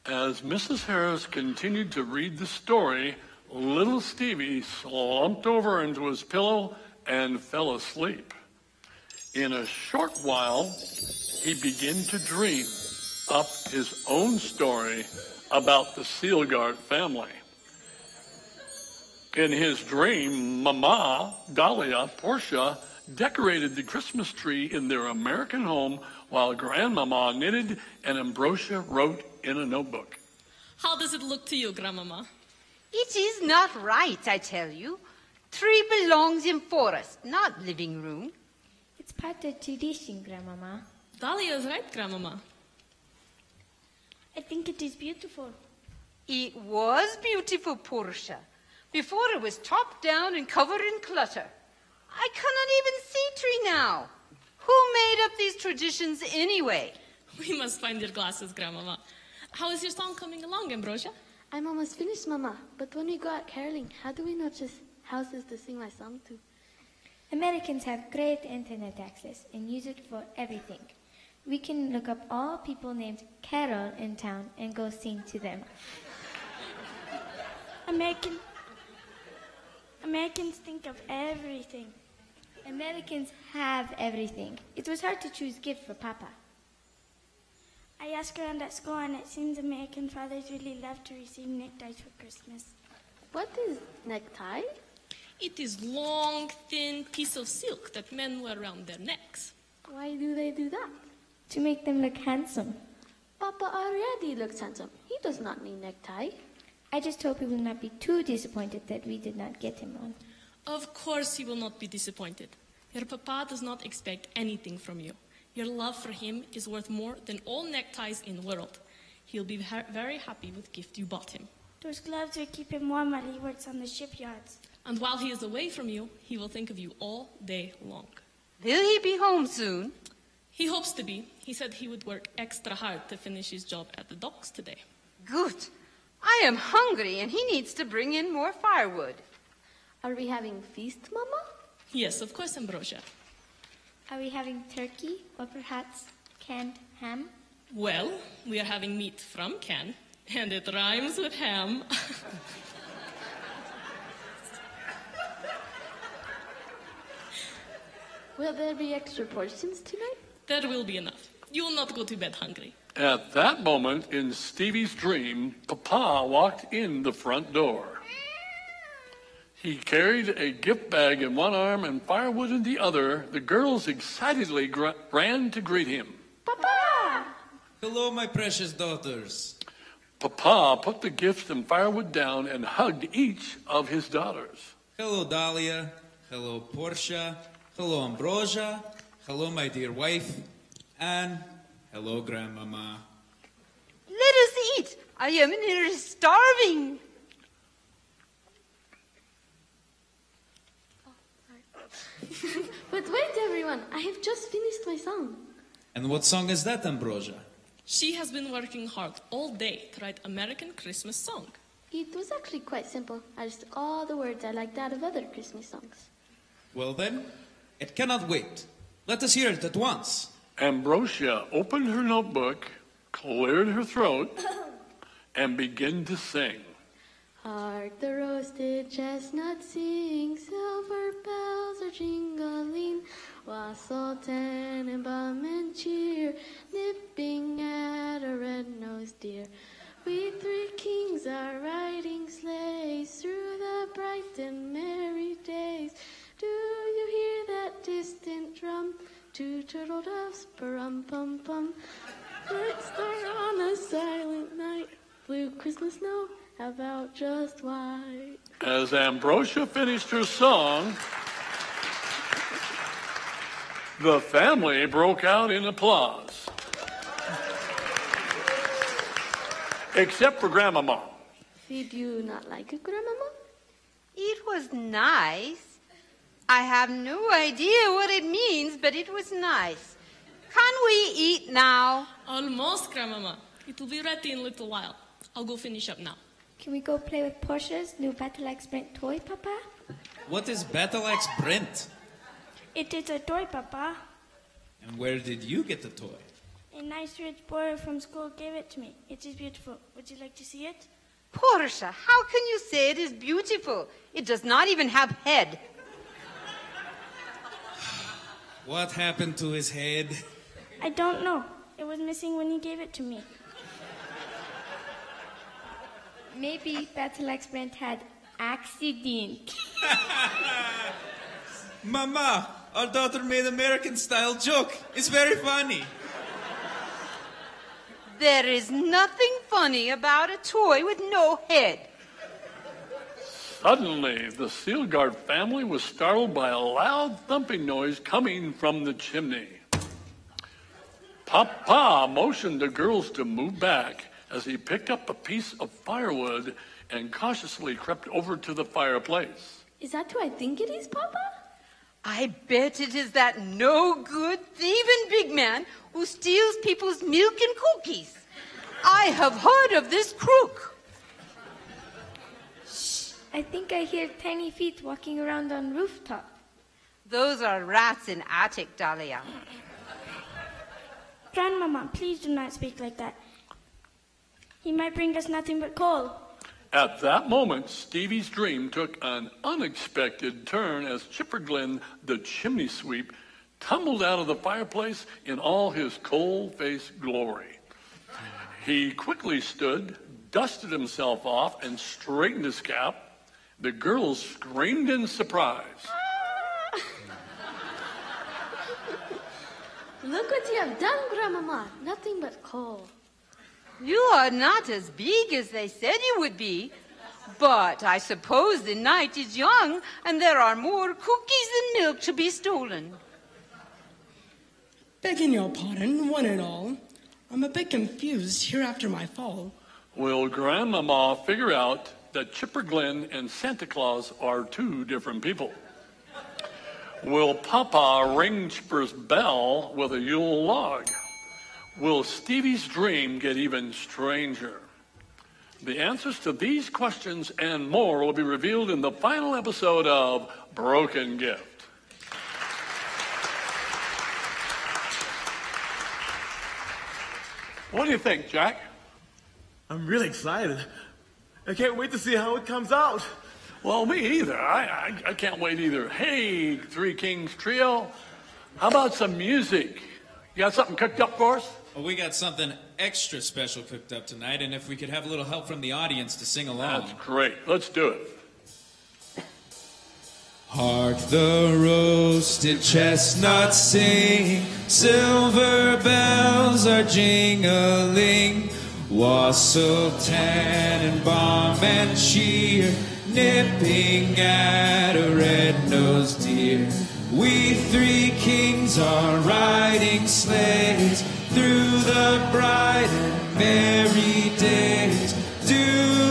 As Mrs. Harris continued to read the story, little Stevie slumped over into his pillow and fell asleep. In a short while, he began to dream up his own story about the Sealgard family. In his dream, Mama, Dahlia, Portia decorated the Christmas tree in their American home while Grandmama knitted and Ambrosia wrote in a notebook. How does it look to you, Grandmama? It is not right, I tell you. Tree belongs in forest, not living room. It's part of tradition, Grandmama. Dahlia is right, Grandmama. I think it is beautiful. It was beautiful, Portia, before it was topped down and covered in clutter. I cannot even see tree now. Who made up these traditions anyway? We must find your glasses, Grandmama. How is your song coming along, Ambrosia? I'm almost finished, Mama. But when we go out caroling, how do we know just houses to sing my song to? Americans have great internet access and use it for everything. We can look up all people named Carol in town and go sing to them. Americans think of everything. Americans have everything. It was hard to choose gift for Papa. I asked around at school, and it seems American fathers really love to receive neckties for Christmas. What is necktie? It is long, thin, piece of silk that men wear around their necks. Why do they do that? To make them look handsome. Papa already looks handsome. He does not need necktie. I just hope he will not be too disappointed that we did not get him one. Of course he will not be disappointed. Your papa does not expect anything from you. Your love for him is worth more than all neckties in the world. He'll be very happy with the gift you bought him. Those gloves will keep him warm while he works on the shipyards. And while he is away from you, he will think of you all day long. Will he be home soon? He hopes to be. He said he would work extra hard to finish his job at the docks today. Good. I am hungry and he needs to bring in more firewood. Are we having feast, Mama? Yes, of course, Ambrosia. Are we having turkey or perhaps canned ham? Well, we are having meat from can, and it rhymes with ham. Will there be extra portions tonight? There will be enough. You will not go to bed hungry. At that moment, in Stevie's dream, Papa walked in the front door. He carried a gift bag in one arm and firewood in the other. The girls excitedly ran to greet him. Papa! Hello, my precious daughters. Papa put the gifts and firewood down and hugged each of his daughters. Hello, Dahlia. Hello, Portia. Hello, Ambrosia. Hello, my dear wife. And hello, Grandmama. Let us eat. I am nearly starving. But wait, everyone. I have just finished my song. And what song is that, Ambrosia? She has been working hard all day to write American Christmas song. It was actually quite simple. I just took all the words I liked out of other Christmas songs. Well then, it cannot wait. Let us hear it at once. Ambrosia opened her notebook, cleared her throat, and began to sing. Hark the roasted chestnut sing, silver bells are jingling, wassail, tannenbaum, cheer, nipping at a red-nosed deer. We three kings are riding sleighs through the bright and merry days. Do you hear that distant drum? Two turtle doves, pa-rum-pum-pum. Bright star on a silent night, blue Christmas snow, how about just white? As Ambrosia finished her song, the family broke out in applause. Except for Grandmama. Did you not like it, Grandmama? It was nice. I have no idea what it means, but it was nice. Can we eat now? Almost, Grandmama. It will be ready in a little while. I'll go finish up now. Can we go play with Portia's new Battle Axe Brent toy, Papa? What is Battle Axe Brent? It is a toy, Papa. And where did you get the toy? A nice rich boy from school gave it to me. It is beautiful. Would you like to see it? Portia, how can you say it is beautiful? It does not even have head. What happened to his head? I don't know. It was missing when he gave it to me. Maybe Battle Axe Brent had accident. Mama, our daughter made American-style joke. It's very funny. There is nothing funny about a toy with no head. Suddenly, the Sealguard family was startled by a loud thumping noise coming from the chimney. Papa motioned the girls to move back as he picked up a piece of firewood and cautiously crept over to the fireplace. Is that who I think it is, Papa? I bet it is that no-good, thieving big man who steals people's milk and cookies. I have heard of this crook. Shh, I think I hear tiny feet walking around on rooftop. Those are rats in attic, Dahlia. Grandmama, please do not speak like that. He might bring us nothing but coal. At that moment, Stevie's dream took an unexpected turn as Chipper Glenn, the chimney sweep, tumbled out of the fireplace in all his coal-faced glory. He quickly stood, dusted himself off, and straightened his cap. The girls screamed in surprise. Look what you have done, Grandmama. Nothing but coal. You are not as big as they said you would be. But I suppose the night is young, and there are more cookies and milk to be stolen. Begging your pardon, one and all, I'm a bit confused here after my fall. Will Grandmama figure out that Chipper Glenn and Santa Claus are two different people? Will Papa ring Chipper's bell with a Yule log? Will Stevie's dream get even stranger? The answers to these questions and more will be revealed in the final episode of Broken Gift. What do you think, Jack? I'm really excited. I can't wait to see how it comes out. Well, me either. I can't wait either. Hey, Three Kings Trio, how about some music? You got something cooked up for us? Well, we got something extra special cooked up tonight, and if we could have a little help from the audience to sing along. That's great. Let's do it. Hark the roasted chestnuts sing, silver bells are jingling, wassail, tannenbaum, and cheer, nipping at a red-nosed deer. We three kings are riding sleighs through the bright and merry days. Do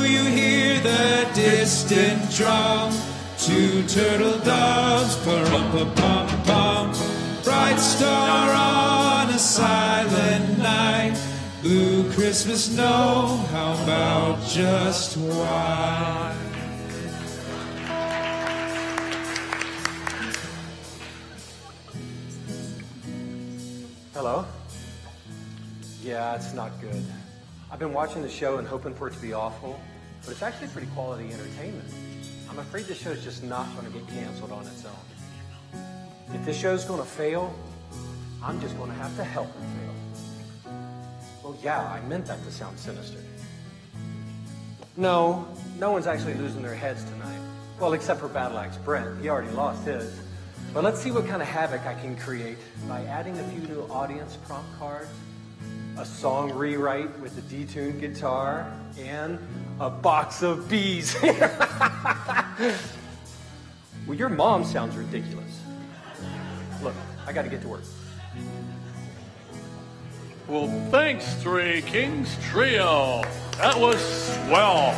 you hear the distant drum? Two turtle doves, pa-rum-pa-pum-pum. Bright star on a silent night. Blue Christmas snow, how about just white? Hello? Yeah, it's not good. I've been watching the show and hoping for it to be awful, but it's actually pretty quality entertainment. I'm afraid this show's just not going to get canceled on its own. If this show's going to fail, I'm just going to have to help it fail. Well, yeah, I meant that to sound sinister. No one's actually losing their heads tonight. Well, except for Battle Axe Brent. He already lost his. But let's see what kind of havoc I can create by adding a few new audience prompt cards, a song rewrite with a detuned guitar, and a box of bees. Well, your mom sounds ridiculous. Look, I got to get to work. Well, thanks, Three Kings Trio. That was swell.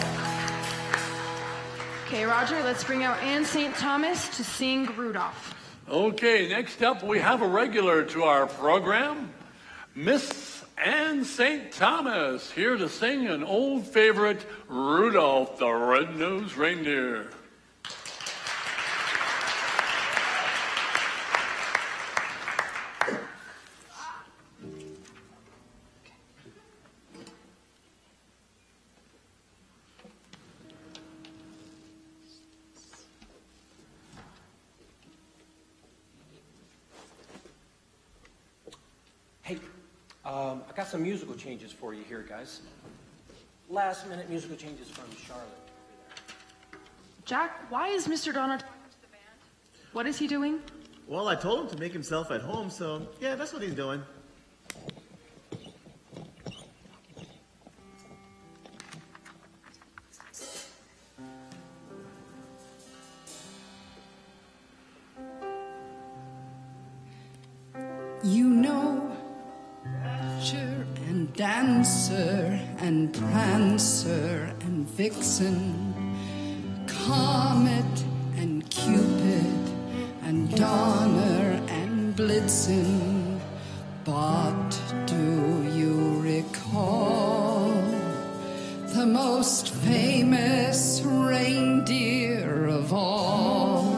Okay, Roger, let's bring out Anne St. Thomas to sing Rudolph. Okay, next up we have a regular to our program, Miss Anne St. Thomas, here to sing an old favorite, Rudolph the Red-Nosed Reindeer. I got some musical changes for you here, guys. Last minute musical changes from Charlotte. Jack, why is Mr. Donner talking to the band? What is he doing? Well, I told him to make himself at home, so yeah, that's what he's doing. You know, Dasher and Dancer and Prancer and Vixen, Comet and Cupid and Donner and Blitzen. But do you recall the most famous reindeer of all?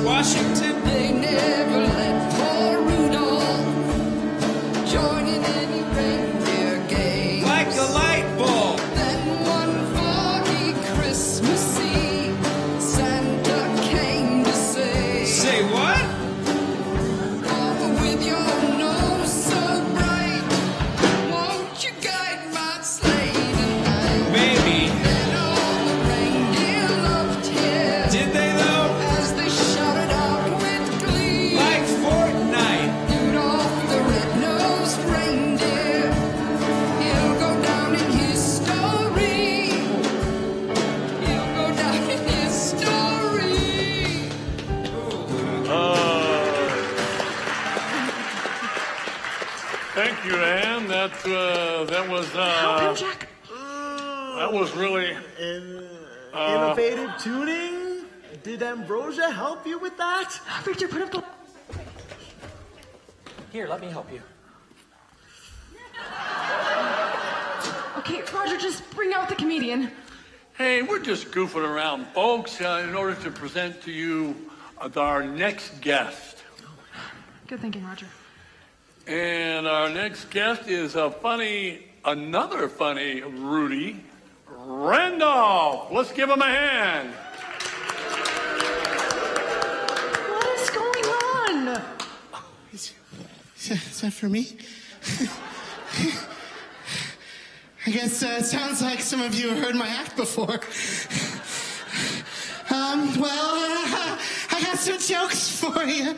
Washington. They never let poor Rudolph join in any reindeer Thank you, Ann. That was Help him, Jack. that was really Innovative tuning? Did Ambrosia help you with that? Victor, put up the... Here, let me help you. Okay, Roger, just bring out the comedian. Hey, we're just goofing around, folks, in order to present to you our next guest. Good thinking, Roger. And our next guest is another funny Rudy Randolph. Let's give him a hand. What is going on? Is that for me? I guess it sounds like some of you have heard my act before. I got some jokes for you.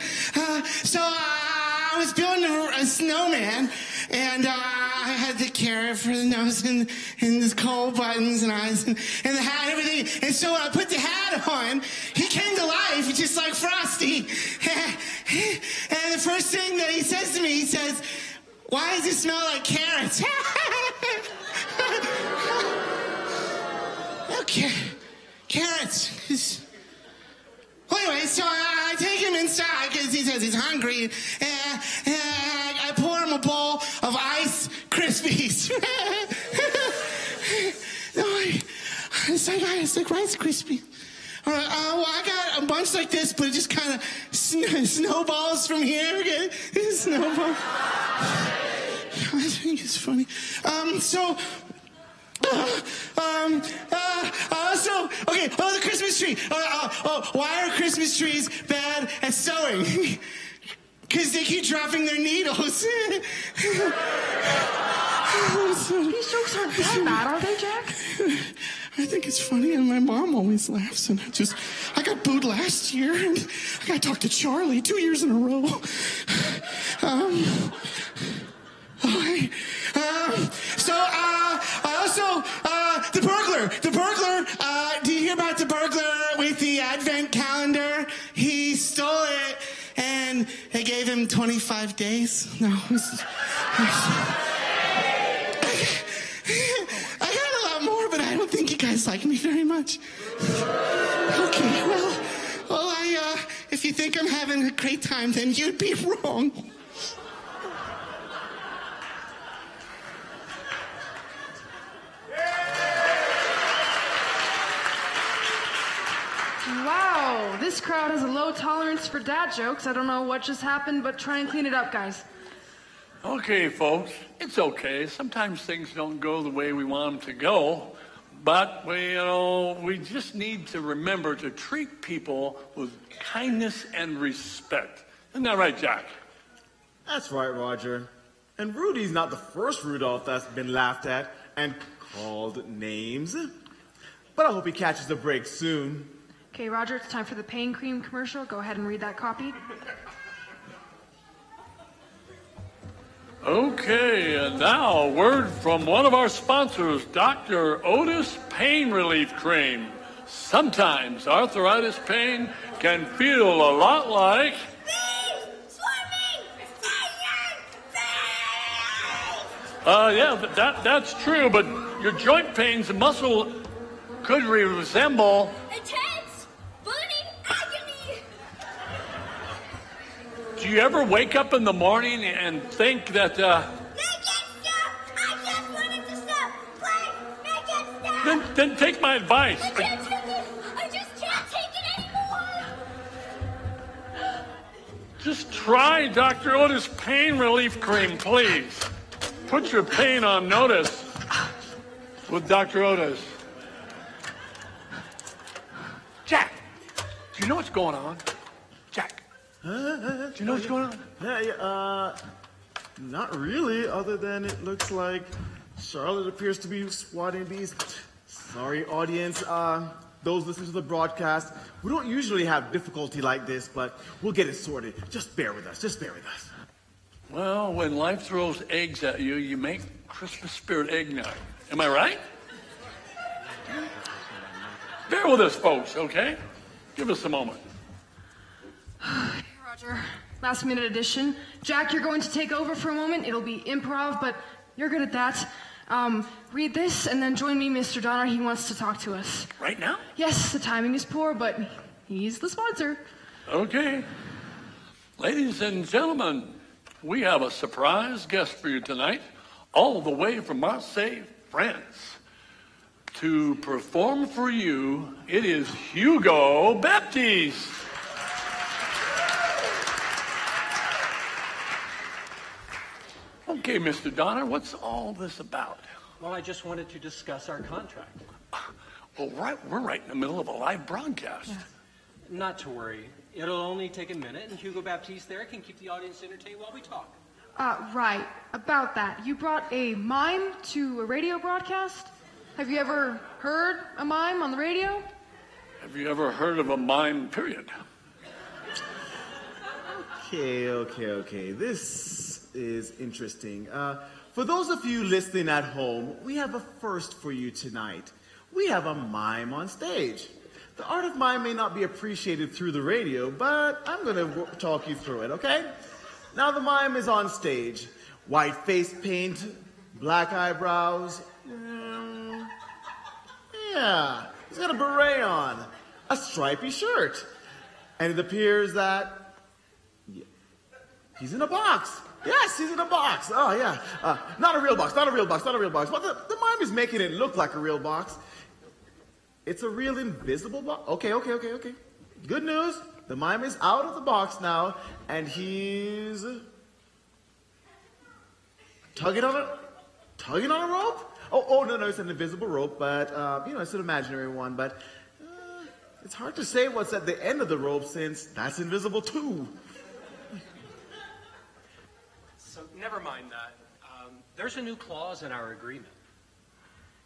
I was building a snowman, and I had the carrot for the nose and the coal buttons and eyes and the hat and everything. And so when I put the hat on, he came to life just like Frosty. And the first thing that he says to me, he says, "Why does it smell like carrots?" Okay, carrots. Well, anyway, so I take him inside because he says he's hungry, and I pour him a bowl of Ice Krispies. It's like Rice Krispies. All right, well, I got a bunch like this, but it just kind of snowballs from here. Okay? Snowball. I think it's funny. The Christmas tree. Why are Christmas trees bad at sewing? Because they keep dropping their needles. These jokes aren't that bad, are they, Jack? I think it's funny, and my mom always laughs, and I got booed last year, and I got to talk to Charlie 2 years in a row. The burglar, do you hear about the burglar with the advent calendar? He stole it, and they gave him 25 days. No, I got a lot more, but I don't think you guys like me very much. Okay, well, if you think I'm having a great time, then you'd be wrong. Wow, this crowd has a low tolerance for dad jokes. I don't know what just happened, but try and clean it up, guys. Okay, folks, it's okay. Sometimes things don't go the way we want them to go, but we just need to remember to treat people with kindness and respect. Isn't that right, Jack? That's right, Roger. And Rudy's not the first Rudolph that's been laughed at and called names. But I hope he catches a break soon. Okay, Roger, it's time for the pain cream commercial. Go ahead and read that copy. Okay, and now a word from one of our sponsors, Dr. Otis Pain Relief Cream. Sometimes arthritis pain can feel a lot like... that's true, but your joint pains and muscle could resemble... intense burning agony. Do you ever wake up in the morning and think that, Make it stop! I just wanted to stop! Please, make it stop! Then take my advice. I can't take it! I just can't take it anymore! Just try Dr. Otis Pain Relief Cream, please. Put your pain on notice with Dr. Otis. Jack, do you know what's going on? Jack, do you know what's going on? Not really, other than it looks like Charlotte appears to be swatting these. Sorry, audience, those listening to the broadcast. We don't usually have difficulty like this, but we'll get it sorted. Just bear with us, Well, when life throws eggs at you, you make Christmas spirit eggnog. Am I right? Bear with us, folks, okay? Give us a moment. Hey, Roger. last minute addition. Jack, you're going to take over for a moment. It'll be improv, but you're good at that. Read this and then join me, Mr. Donner. He wants to talk to us. Right now? Yes, the timing is poor, but he's the sponsor. Okay. Ladies and gentlemen, we have a surprise guest for you tonight, all the way from Marseille, France. To perform for you, it is Hugo Baptiste. Okay, Mr. Donner, what's all this about? Well, I just wanted to discuss our contract. Well, we're right in the middle of a live broadcast. Yeah. Not to worry. It'll only take a minute, and Hugo Baptiste there can keep the audience entertained while we talk. Right. About that. You brought a mime to a radio broadcast? Have you ever heard a mime on the radio? Have you ever heard of a mime, period? Okay. This is interesting. For those of you listening at home, we have a first for you tonight. We have a mime on stage. The art of mime may not be appreciated through the radio, but I'm going to talk you through it, okay? Now the mime is on stage. White face paint, black eyebrows. Yeah, he's got a beret on, a stripy shirt. And it appears that he's in a box. Yes, he's in a box. Oh, yeah. Not a real box. But the mime is making it look like a real box. It's a real invisible box. Okay. Good news. The mime is out of the box now, and he's tugging on a rope? Oh, no, it's an invisible rope, but, it's an imaginary one, but it's hard to say what's at the end of the rope since that's invisible too. So never mind that. There's a new clause in our agreement.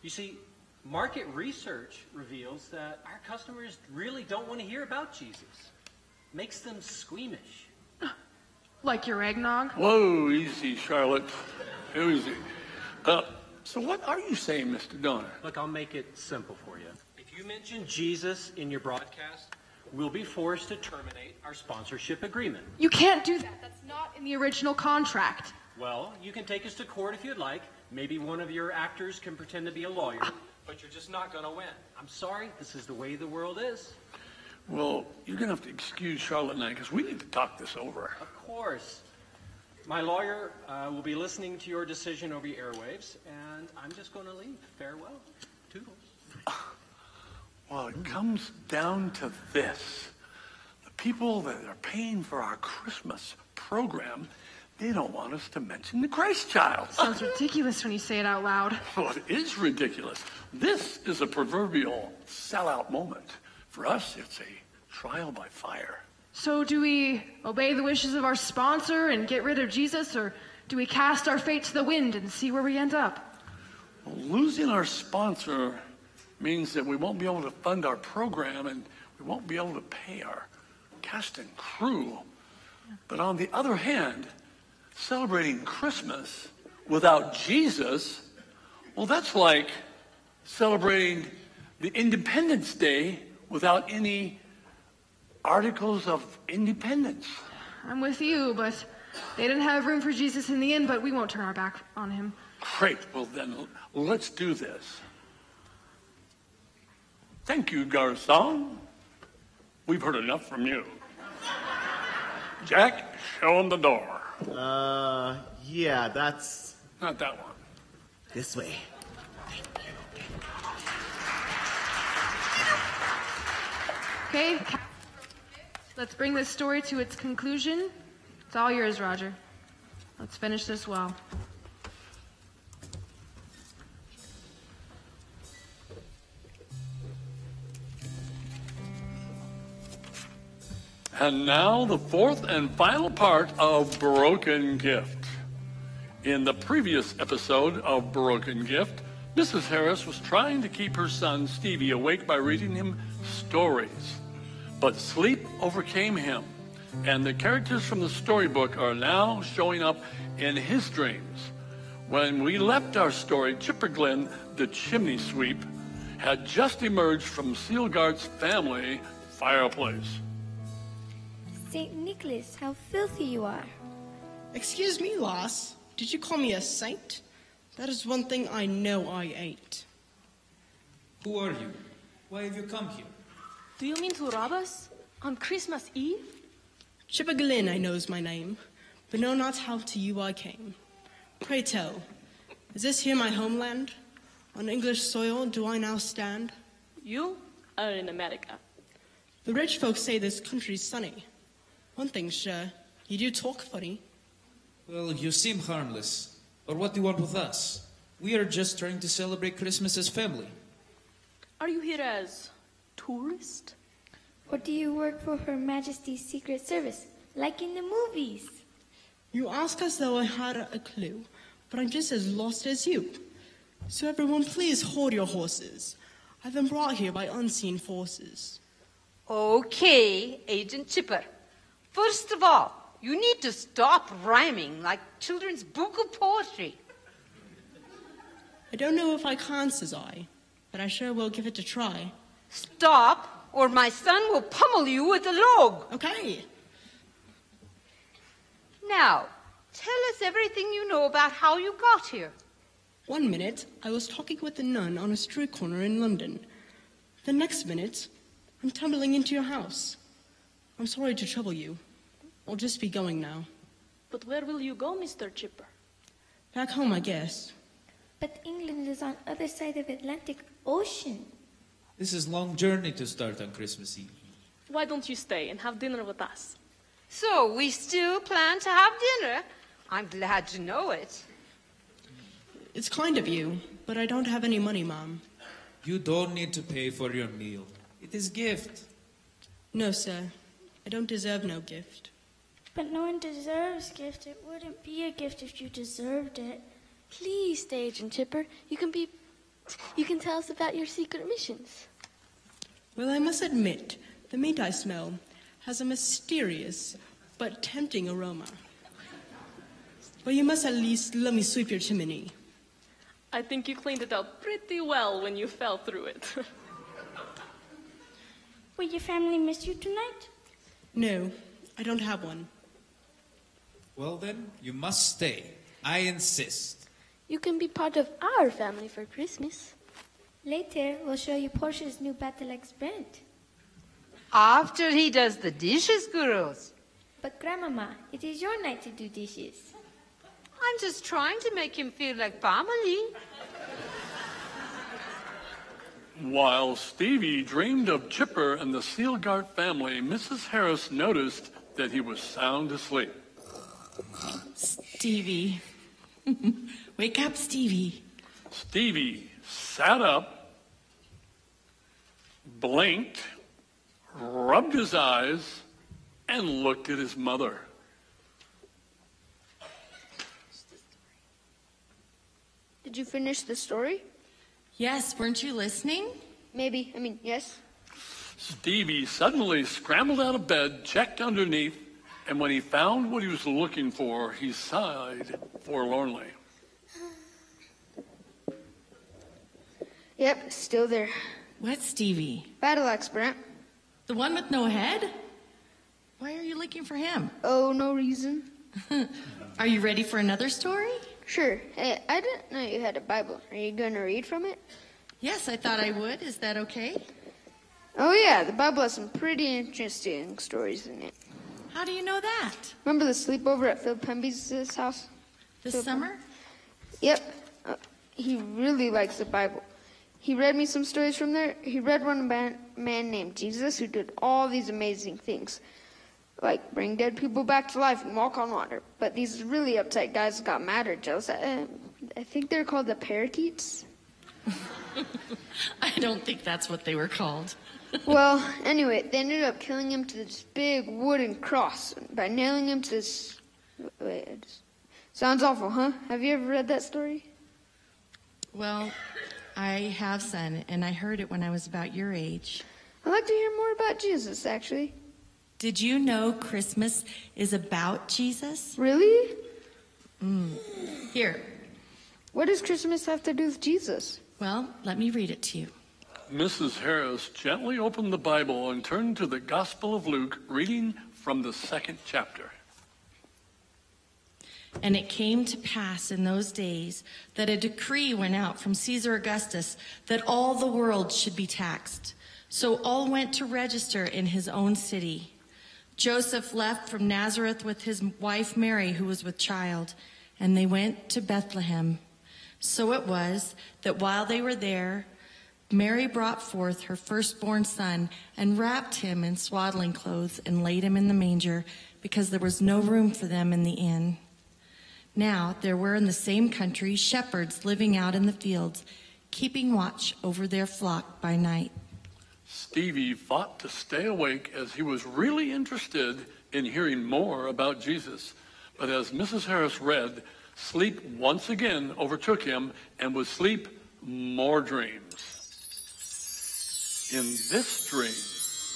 You see, market research reveals that our customers really don't want to hear about Jesus. Makes them squeamish. Like your eggnog? Whoa, easy, Charlotte. Easy. So what are you saying, Mr. Donner? Look, I'll make it simple for you. If you mention Jesus in your broadcast, we'll be forced to terminate our sponsorship agreement. You can't do that. That's not in the original contract. Well, you can take us to court if you'd like. Maybe one of your actors can pretend to be a lawyer, but you're just not going to win. I'm sorry, this is the way the world is. Well, you're going to have to excuse Charlotte and I because we need to talk this over. Of course. My lawyer will be listening to your decision over the airwaves, and I'm just going to leave. Farewell. Toodles. Well, it comes down to this. The people that are paying for our Christmas program, they don't want us to mention the Christ child. Sounds ridiculous when you say it out loud. Well, it is ridiculous. This is a proverbial sellout moment. For us, it's a trial by fire. So do we obey the wishes of our sponsor and get rid of Jesus, or do we cast our fate to the wind and see where we end up? Well, losing our sponsor means that we won't be able to fund our program and we won't be able to pay our cast and crew. But on the other hand, celebrating Christmas without Jesus, well, that's like celebrating the Independence Day without any articles of independence. I'm with you, but they didn't have room for Jesus in the end, but we won't turn our back on him. Great. Well, then, let's do this. Thank you, Garcon. We've heard enough from you. Jack, show him the door. Yeah, that's... Not that one. This way. Okay, let's bring this story to its conclusion. It's all yours, Roger. Let's finish this well. And now the fourth and final part of Broken Gift. In the previous episode of Broken Gift, Mrs. Harris was trying to keep her son Stevie awake by reading him stories. But sleep overcame him, and the characters from the storybook are now showing up in his dreams. When we left our story, Chipper Glenn, the chimney sweep, had just emerged from Sealgart's family fireplace. St. Nicholas, how filthy you are. Excuse me, lass. Did you call me a saint? That is one thing I know I ain't. Who are you? Why have you come here? Do you mean to rob us? On Christmas Eve? Chipper Glynn, I knows my name, but know not how to you I came. Pray tell, is this here my homeland? On English soil do I now stand? You are in America. The rich folks say this country's sunny. One thing's sure, you do talk funny. Well, you seem harmless. But what do you want with us? We are just trying to celebrate Christmas as family. Are you here as tourist? Or do you work for Her Majesty's Secret Service, like in the movies? You ask as though I had a clue, but I'm just as lost as you. So everyone please hold your horses. I've been brought here by unseen forces. Okay, Agent Chipper. First of all, you need to stop rhyming like children's book of poetry. I don't know if I can, says I, but I sure will give it a try. Stop, or my son will pummel you with a log. Okay. Now, tell us everything you know about how you got here. 1 minute, I was talking with a nun on a street corner in London. The next minute, I'm tumbling into your house. I'm sorry to trouble you. I'll just be going now. But where will you go, Mr. Chipper? Back home, I guess. But England is on other side of Atlantic Ocean. This is a long journey to start on Christmas Eve. Why don't you stay and have dinner with us? So, we still plan to have dinner? I'm glad to know it. It's kind of you, but I don't have any money, Mom. You don't need to pay for your meal. It is gift. No, sir. I don't deserve no gift. But no one deserves gift. It wouldn't be a gift if you deserved it. Please stay, Agent Chipper. You can tell us about your secret missions. Well, I must admit, the meat I smell has a mysterious but tempting aroma. Well, you must at least let me sweep your chimney. I think you cleaned it up pretty well when you fell through it. Will your family miss you tonight? No, I don't have one. Well then, you must stay. I insist. You can be part of our family for Christmas. Later, we'll show you Portia's new Battle-X bread. After he does the dishes, girls. But Grandmama, it is your night to do dishes. I'm just trying to make him feel like family. While Stevie dreamed of Chipper and the Sealgart family, Mrs. Harris noticed that he was sound asleep. Stevie. Wake up, Stevie. Stevie sat up, blinked, rubbed his eyes, and looked at his mother. Did you finish the story? Yes, weren't you listening? Maybe. Yes. Stevie suddenly scrambled out of bed, checked underneath, and when he found what he was looking for, he sighed forlornly. Yep, still there. What, Stevie? Battle-X, Brent. The one with no head? Why are you looking for him? Oh, no reason. Are you ready for another story? Sure. Hey, I didn't know you had a Bible. Are you going to read from it? Yes, I thought I would. Is that okay? Oh, yeah. The Bible has some pretty interesting stories in it. How do you know that? Remember the sleepover at Phil Pemby's house? This summer? Yep. He really likes the Bible. He read me some stories from there. He read one about a man named Jesus who did all these amazing things, like bring dead people back to life and walk on water. But these really uptight guys got mad or jealous. I think they're called the parakeets. I don't think that's what they were called. Well, anyway, they ended up killing him to this big wooden cross by nailing him to this... Wait, sounds awful, huh? Have you ever read that story? Well, I have, son, and I heard it when I was about your age. I'd like to hear more about Jesus, actually. Did you know Christmas is about Jesus? Really? Here. What does Christmas have to do with Jesus? Well, let me read it to you. Mrs. Harris gently opened the Bible and turned to the Gospel of Luke, reading from the 2nd chapter. And it came to pass in those days that a decree went out from Caesar Augustus that all the world should be taxed. So all went to register in his own city. Joseph left from Nazareth with his wife Mary, who was with child, and they went to Bethlehem. So it was that while they were there, Mary brought forth her firstborn son and wrapped him in swaddling clothes and laid him in the manger, because there was no room for them in the inn. Now there were in the same country shepherds living out in the fields, keeping watch over their flock by night. Stevie fought to stay awake as he was really interested in hearing more about Jesus. But as Mrs. Harris read, sleep once again overtook him, and with sleep, more dreams. In this dream,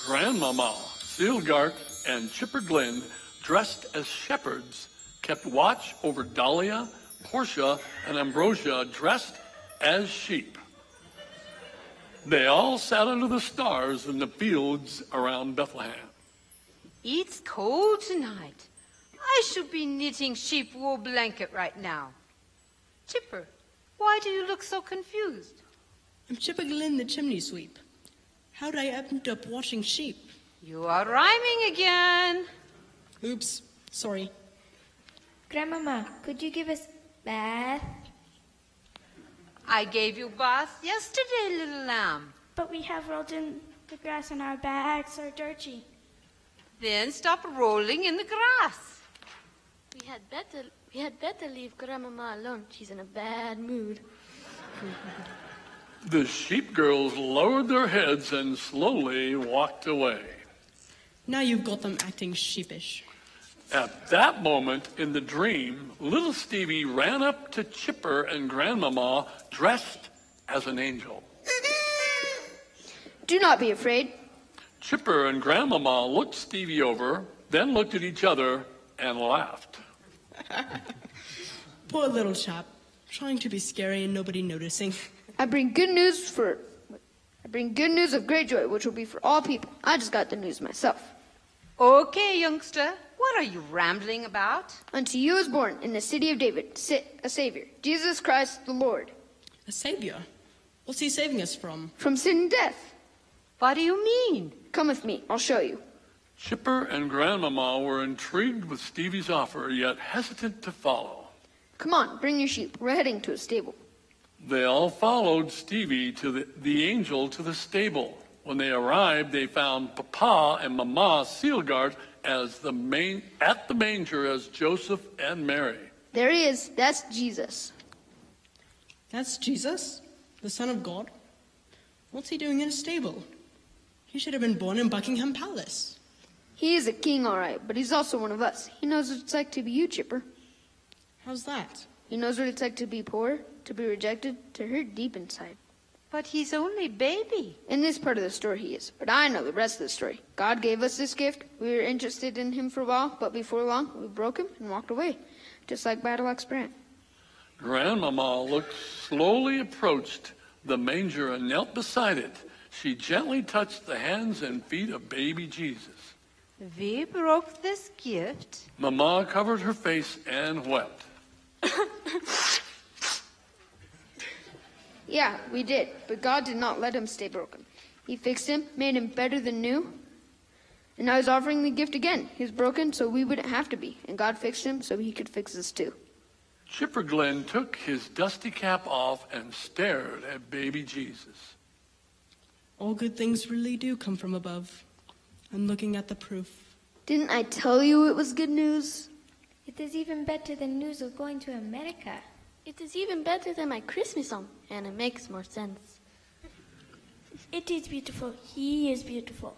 Grandmama, Sealgart, and Chipper Glenn, dressed as shepherds, kept watch over Dahlia, Portia, and Ambrosia, dressed as sheep. They all sat under the stars in the fields around Bethlehem. It's cold tonight. I should be knitting sheep wool blanket right now. Chipper, why do you look so confused? I'm Chipper Glenn, the chimney sweep. How'd I end up watching sheep? You are rhyming again. Oops, sorry. Grandmama, could you give us bath? I gave you bath yesterday, little lamb. But we have rolled in the grass and our bags are dirty. Then stop rolling in the grass. We had better leave Grandmama alone. She's in a bad mood. The sheep girls lowered their heads and slowly walked away. Now you've got them acting sheepish. At that moment in the dream, little Stevie ran up to Chipper and Grandmama dressed as an angel. Do not be afraid. Chipper and Grandmama looked Stevie over, then looked at each other and laughed. Poor little chap, trying to be scary and nobody noticing. I bring good news of great joy, which will be for all people. I just got the news myself. Okay, youngster, what are you rambling about? Unto you is born in the city of David a Savior, Jesus Christ the Lord. A savior? What's he saving us from? From sin and death. What do you mean? Come with me, I'll show you. Chipper and Grandmama were intrigued with Stevie's offer, yet hesitant to follow. Come on, bring your sheep. We're heading to a stable. They all followed Stevie to the angel to the stable. When they arrived, they found Papa and Mama Sealgart at the manger as Joseph and Mary. There he is. That's Jesus. That's Jesus? The Son of God? What's he doing in a stable? He should have been born in Buckingham Palace. He is a king, all right, but he's also one of us. He knows what it's like to be you, Chipper. How's that? He knows what it's like to be poor, to be rejected, to hurt deep inside. But he's only baby. In this part of the story he is, but I know the rest of the story. God gave us this gift. We were interested in him for a while, but before long, we broke him and walked away, just like Battle Axe Brant. Grandmama slowly approached the manger and knelt beside it. She gently touched the hands and feet of baby Jesus. We broke this gift. Mama covered her face and wept. Yeah, we did, but God did not let him stay broken. He fixed him, made him better than new, and now he's offering the gift again. He was broken so we wouldn't have to be, and God fixed him so he could fix us too. Chipper Glenn took his dusty cap off and stared at baby Jesus. All good things really do come from above. I'm looking at the proof. Didn't I tell you it was good news? It is even better than news of going to America. It is even better than my Christmas song, and it makes more sense. It is beautiful. He is beautiful.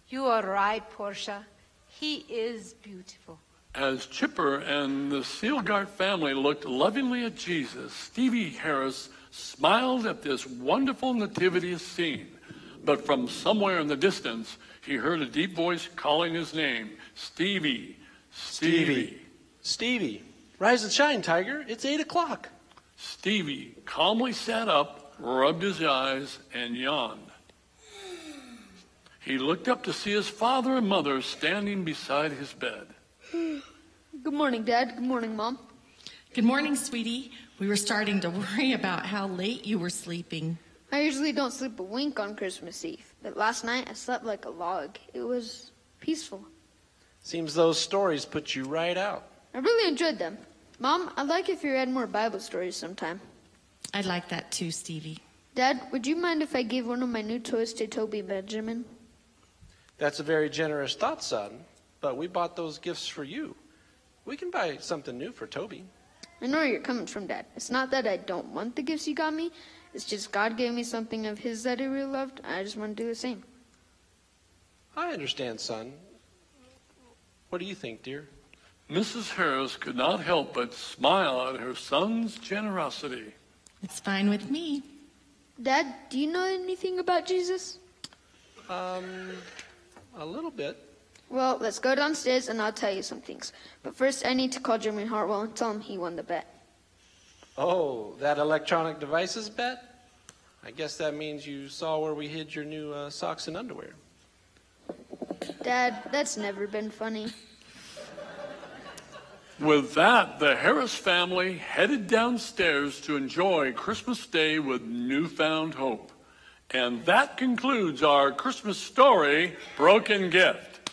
You are right, Portia. He is beautiful. As Chipper and the Sealgart family looked lovingly at Jesus, Stevie Harris smiled at this wonderful nativity scene. But from somewhere in the distance, he heard a deep voice calling his name. Stevie, Stevie. Stevie, rise and shine, Tiger. It's 8 o'clock. Stevie calmly sat up, rubbed his eyes, and yawned. He looked up to see his father and mother standing beside his bed. Good morning, Dad. Good morning, Mom. Good morning, sweetie. We were starting to worry about how late you were sleeping. I usually don't sleep a wink on Christmas Eve, but last night I slept like a log. It was peaceful. Seems those stories put you right out. I really enjoyed them. Mom, I'd like if you read more Bible stories sometime. I'd like that too, Stevie. Dad, would you mind if I gave one of my new toys to Toby Benjamin? That's a very generous thought, son, but we bought those gifts for you. We can buy something new for Toby. I know where you're coming from, Dad. It's not that I don't want the gifts you got me. It's just God gave me something of his that he really loved. I just want to do the same. I understand, son. What do you think, dear? Mrs. Harris could not help but smile at her son's generosity. It's fine with me. Dad, do you know anything about Jesus? A little bit. Well, let's go downstairs and I'll tell you some things. But first, I need to call Jeremy Hartwell and tell him he won the bet. Oh, that electronic devices bet? I guess that means you saw where we hid your new socks and underwear. Dad, that's never been funny. With that, the Harris family headed downstairs to enjoy Christmas Day with newfound hope. And that concludes our Christmas story, Broken Gift.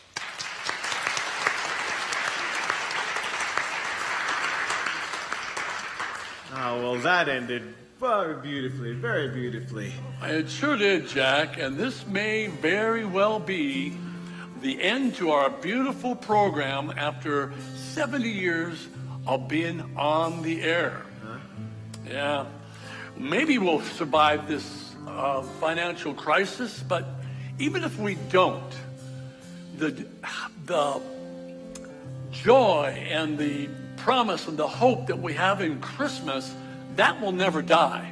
Oh, well, that ended very beautifully, very beautifully. It sure did, Jack, and this may very well be the end to our beautiful program after 70 years of being on the air. Huh? Yeah, maybe we'll survive this financial crisis, but even if we don't, the joy and the promise and the hope that we have in Christmas, that will never die.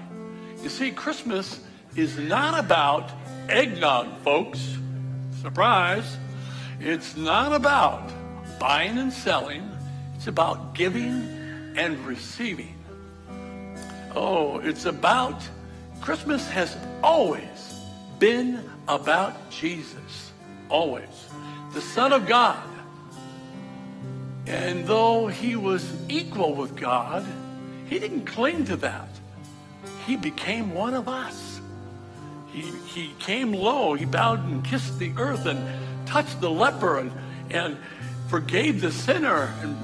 You see, Christmas is not about eggnog, folks. Surprise. It's not about buying and selling. It's about giving and receiving. Oh, it's about, Christmas has always been about Jesus. Always. The Son of God. And though he was equal with God, he didn't cling to that. He became one of us. He came low. He bowed and kissed the earth and touched the leper and forgave the sinner and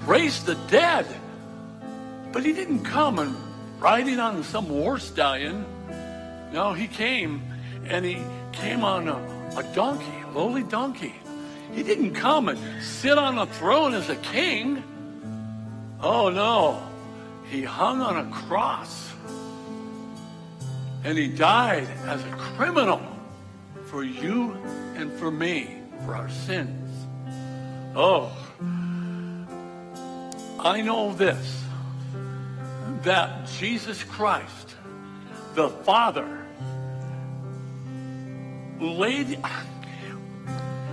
raised the dead. But he didn't come and riding on some war stallion. No, he came and he came on a donkey, a lowly donkey. He didn't come and sit on a throne as a king. Oh, no. He hung on a cross. And he died as a criminal for you and for me, for our sins. Oh, I know this, that Jesus Christ, the Father,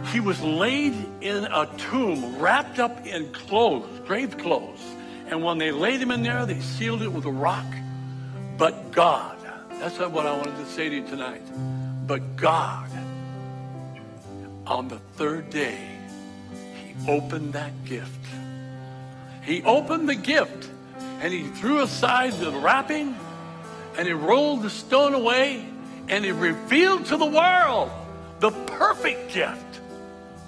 he was laid in a tomb, wrapped up in clothes, grave clothes. And when they laid him in there, they sealed it with a rock. But God, that's what I wanted to say to you tonight. But God, on the third day, he opened that gift. He opened the gift, and he threw aside the wrapping, and he rolled the stone away, and he revealed to the world the perfect gift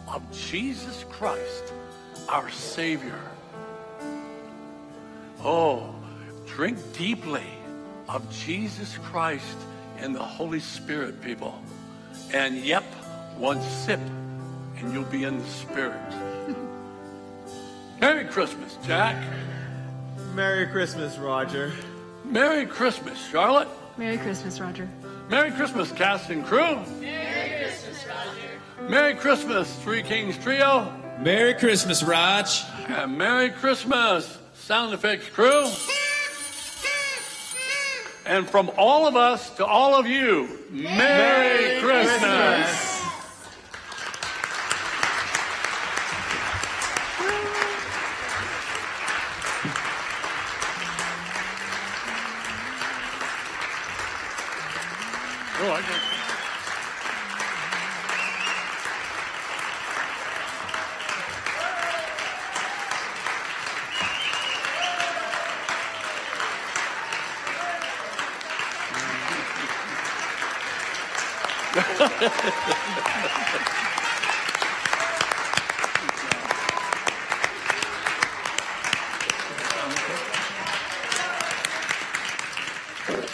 of Jesus Christ, our Savior. Oh, drink deeply of Jesus Christ and the Holy Spirit, people. And yep, one sip and you'll be in the Spirit. Merry Christmas, Jack. Merry Christmas, Roger. Merry Christmas, Charlotte. Merry Christmas, Roger. Merry Christmas, cast and crew. Merry Christmas, Roger. Merry Christmas, Three Kings Trio. Merry Christmas, Raj. And Merry Christmas, Sound Effects crew. And from all of us to all of you, Merry Christmas. Oh, I got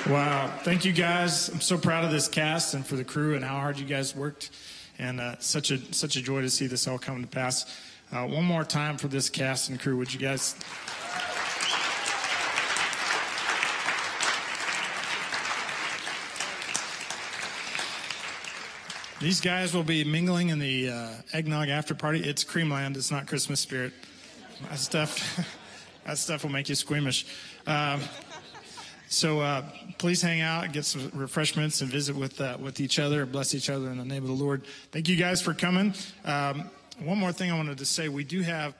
Wow. Thank you guys. I'm so proud of this cast and for the crew and how hard you guys worked. And such a joy to see this all come to pass. One more time for this cast and crew. Would you guys... These guys will be mingling in the eggnog after party. It's Creamland. It's not Christmas Spirit. That stuff will make you squeamish. So please hang out, get some refreshments, and visit with each other, bless each other in the name of the Lord. Thank you guys for coming. One more thing I wanted to say: we do have,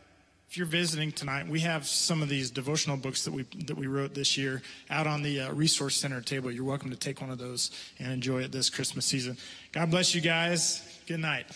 if you're visiting tonight, we have some of these devotional books that we wrote this year out on the resource center table. You're welcome to take one of those and enjoy it this Christmas season. God bless you guys. Good night.